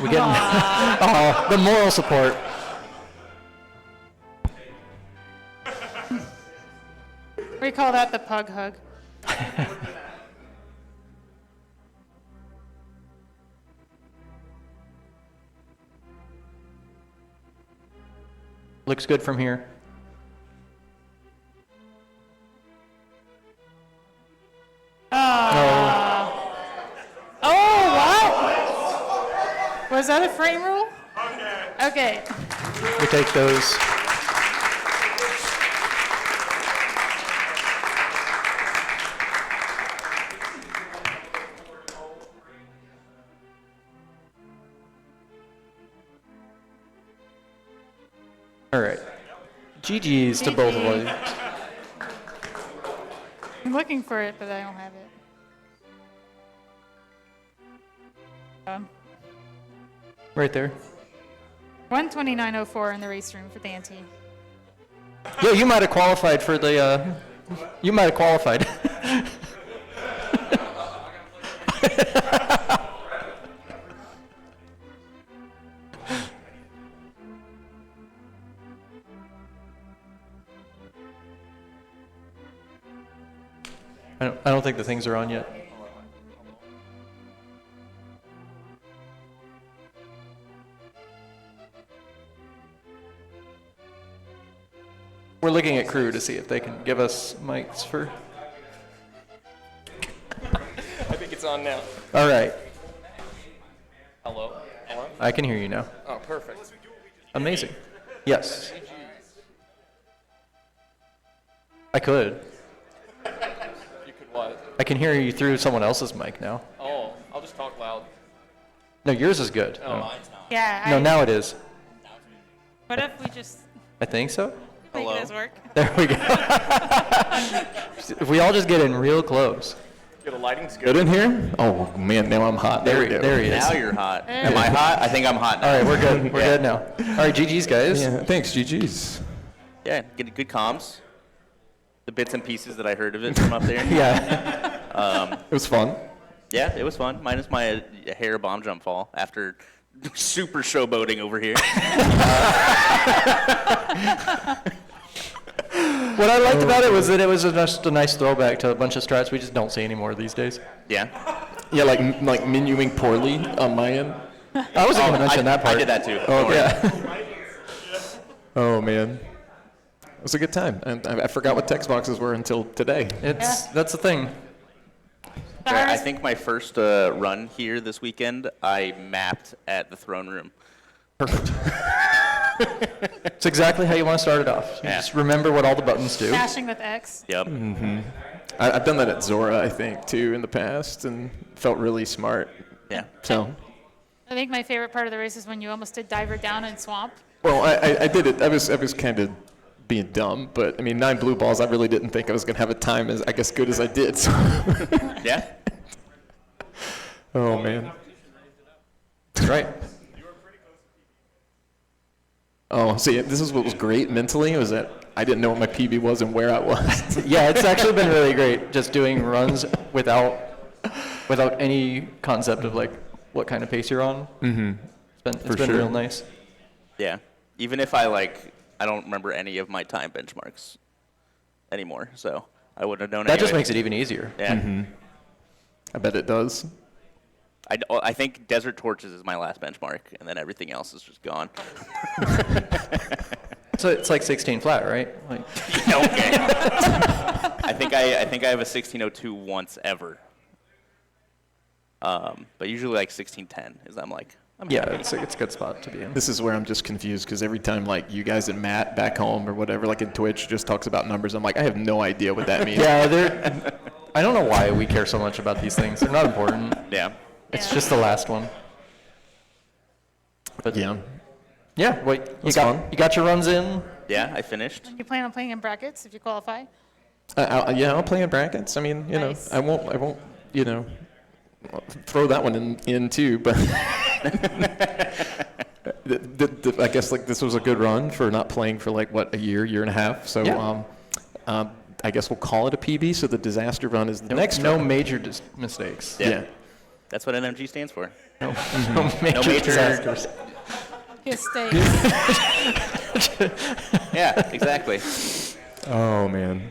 We getting oh, the moral support. We call that the pug hug. Looks good from here. Oh, wow! Was that a frame rule? Okay. We take those. All right. GG's to both of GG. us. I'm looking for it, but I don't have it. Right there. 129.04 in the race room for Daaanty. Yeah, you might have qualified for the, you might have qualified. I don't think the things are on yet. We're looking at crew to see if they can give us mics for. I think it's on now. All right, Hello? On? I can hear you now. Oh, perfect. Amazing. Yes. I could. You could what? I can hear you through someone else's mic now. Oh, I'll just talk loud. No, yours is good. Oh, mine's not. Yeah. No, now it is. What if we just I think so. make Hello? it as work? There we go. If we all just get in real close. Good, the lighting's Good in here? Oh man, now I'm hot. There we go. There he is. Now you're hot. Am I hot? I think I'm hot now. All right, we're good. We're good now. All right, GG's guys. Yeah, thanks, GG's. Yeah, good comms. The bits and pieces that I heard of it from up there. Yeah. It was fun. Yeah, it was fun. Minus my hair bomb jump fall after super showboating over here. What I liked about it was that it was just a nice throwback to a bunch of strats we just don't see anymore these days. Yeah. Yeah, like menuing poorly on my end. I wasn't going to mention that part. I did that too. Oh, Yeah. Oh man, it was a good time. And I forgot what text boxes were until today. That's the thing. I think my first run here this weekend, I mapped at the throne room. Perfect. It's exactly how you want to start it off. You Yeah. just remember what all the buttons do. Mashing with X. Yep. I've done that at Zora, I think, too, in the past, and felt really smart. Yeah. So, I think my favorite part of the race is when you almost did diver down in swamp. well, I did it. I was kind of being dumb, but I mean, 9 blue balls. I really didn't think I was gonna have a time as good as I did. So. Yeah. Oh man. That's right. Oh, see, this is what was great mentally was that I didn't know what my PB was and where I was. Yeah, it's actually been really great just doing runs without any concept of like what kind of pace you're on. Mm-hmm. It's been sure. real nice. Yeah. Even if I don't remember any of my time benchmarks anymore, so I wouldn't have known. That just anyway. makes it even easier. Yeah. I bet it does. I think Desert Torches is my last benchmark, and then everything else is just gone. So it's like 16 flat, right? Like, Yeah, okay. I think I have a 1602 once ever. But usually like 1610 is I'm yeah, happy. it's a good spot to be in. This is where I'm just confused because every time like you guys and Matt back home or whatever, like in Twitch, just talks about numbers. I'm like, I have no idea what that means. Yeah, I don't know why we care so much about these things. They're not important. Yeah. It's just the last one. But Yeah. yeah, wait, you That's fun. got your runs in. Yeah, I finished. You plan on playing in brackets if you qualify? I'll play in brackets. I mean, you Nice. know, I won't, you know, throw that one in too. But I guess like this was a good run for not playing for like what a year and a half. So Yeah. I guess we'll call it a PB. So the disaster run is the next no run. major mistakes. Yeah. That's what NMG stands for. No major major- disasters. His stakes. Yeah, exactly. Oh man.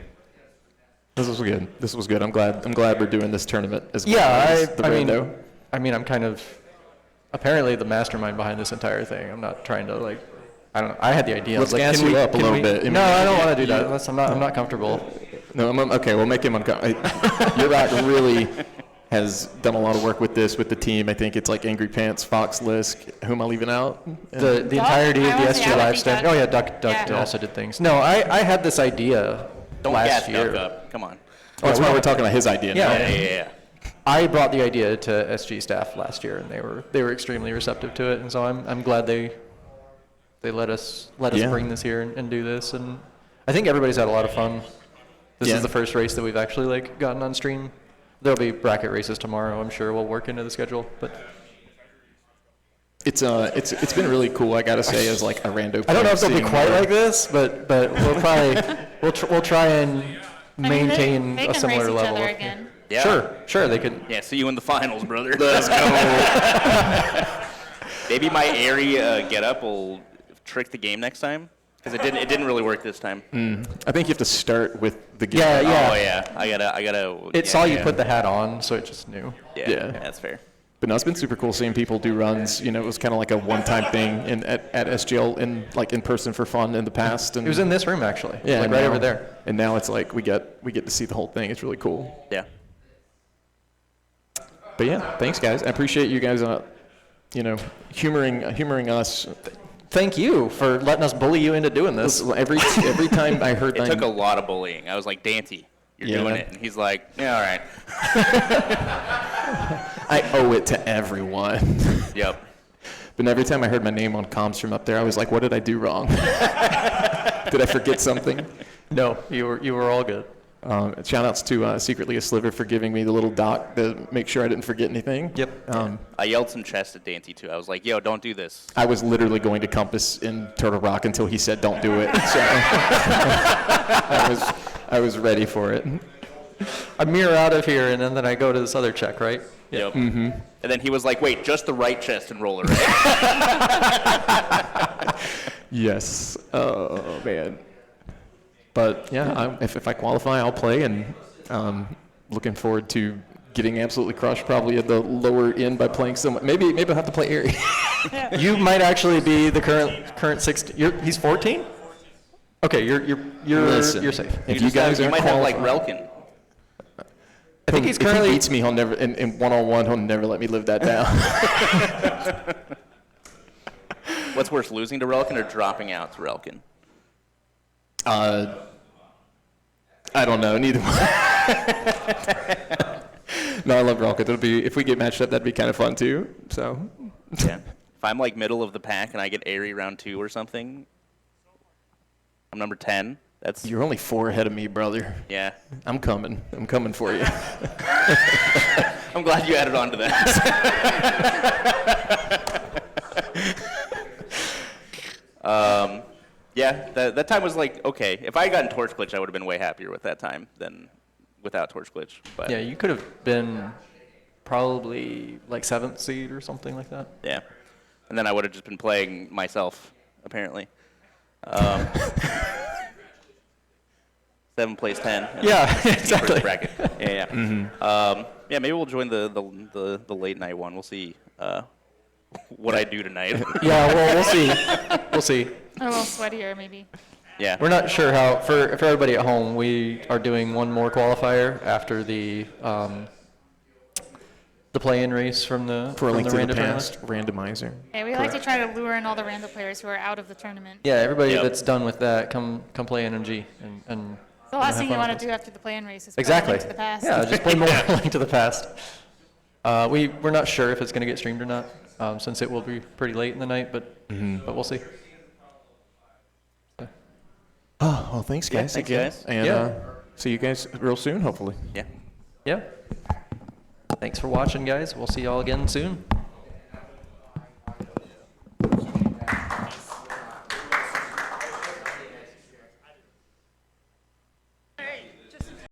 This was good. This was good. I'm glad we're doing this tournament as well Yeah, as the rando. I mean, I'm kind of apparently the mastermind behind this entire thing. I'm not trying to like, I don't know. I had the idea. I was Let's like, gas can you we- up a can little we- bit. I mean, No, I don't want to do you- that. Unless I'm not comfortable. No, okay. We'll make him uncomfortable. Your Rock really has done a lot of work with this with the team. I think it's like Angry Pants, Fox Lisk. Who am I leaving out? The entirety of I the wanna say SG I would Live think staff. that- Oh yeah, Duck Yeah. also did things. No, I had this idea Don't last gas year. Duck up. Come on. Oh, that's why we're talking about his idea now. Yeah. Yeah. I brought the idea to SG staff last year, and they were extremely receptive to it, and so I'm glad they let us Yeah. bring this here and do this, and I think everybody's had a lot of fun. This Yeah. is the first race that we've actually like gotten on stream. There'll be bracket races tomorrow. I'm sure we'll work into the schedule, but It's been really cool, I gotta say, as like a rando. I don't know if they'll be seeing quite more- like this, but we'll probably we'll try and I mean, maintain they a can similar race each level. other again. Yeah. Sure, they could. Yeah, see you in the finals, brother. Let's go. Maybe my area get up will trick the game next time, because it didn't really work this time. I think you have to start with the game. Yeah, yeah. Oh yeah, I gotta. It yeah, saw you yeah. put the hat on, so it just knew. Yeah, that's fair. But no, it's been super cool seeing people do runs. You know, it was kind of like a one-time thing at SGL in person for fun in the past. And It was in this room actually. yeah, like and right now- over there. And now it's like we get to see the whole thing. It's really cool. Yeah. But yeah, thanks guys. I appreciate you guys, humoring us. Thank you for letting us bully you into doing this. Every time I heard It my took a lot of bullying. I was like, Daaanty, you're Yeah. doing it, and he's like, yeah, all right. I owe it to everyone. Yep. But every time I heard my name on comms from up there, I was like, what did I do wrong? Did I forget something? No, you were all good. Shout outs to Secretly a Sliver for giving me the little doc to make sure I didn't forget anything. Yep. I yelled some chest at Daaanty too. I was like, yo, don't do this. I was literally going to Compass in Turtle Rock until he said don't do it. So I was ready for it. I mirror out of here, and then I go to this other check, right? Yep. Mm-hmm. And then he was like, wait, just the right chest and roller, right? Yes. Oh man. But yeah, if I qualify, I'll play, and looking forward to getting absolutely crushed, probably at the lower end by playing someone. Maybe I'll have to play Airy. You might actually be the current 16. He's 14. Okay, you're Listen, safe. If you guys you aren't might have like qualified- Relkin. I think he's if currently. he beats me, he'll never in one-on-one. He'll never let me live that down. What's worse, losing to Relkin or dropping out to Relkin? I don't know. Neither one. No, I love Rocket. It'll be, if we get matched up, that'd be kind of fun too. So. Yeah. If I'm like middle of the pack and I get Airy round 2 or something, I'm number 10. That's You're only 4 ahead of me, brother. yeah. I'm coming for you. I'm glad you added on to that. Yeah, that time was like okay. If I had gotten Torch Glitch, I would have been way happier with that time than without Torch Glitch. But Yeah, you could have been probably like 7th seed or something like that. yeah. And then I would have just been playing myself, apparently. 7 plays 10. Yeah, First exactly. bracket. Yeah. Yeah, maybe we'll join the late night one. We'll see what I do tonight. Yeah, well, we'll see. We'll see. A little sweatier, maybe. Yeah. We're not sure how. For everybody at home, we are doing one more qualifier after the play-in race from the For a link to the random past tournament. randomizer. Yeah, we like to try to lure in all the random players who are out of the tournament. Yeah, everybody Yep. that's done with that, come play NMG and The last thing you have fun want with to do after the play-in race is play Exactly. Link to the Past. Yeah, just play more Link to the Past. We're not sure if it's going to get streamed or not, since it will be pretty late in the night, but we'll see. Oh, well, thanks, guys. thanks, again. guys. And Yeah. see you guys real soon, hopefully. Yeah. Yeah. Thanks for watching, guys. We'll see y'all again soon.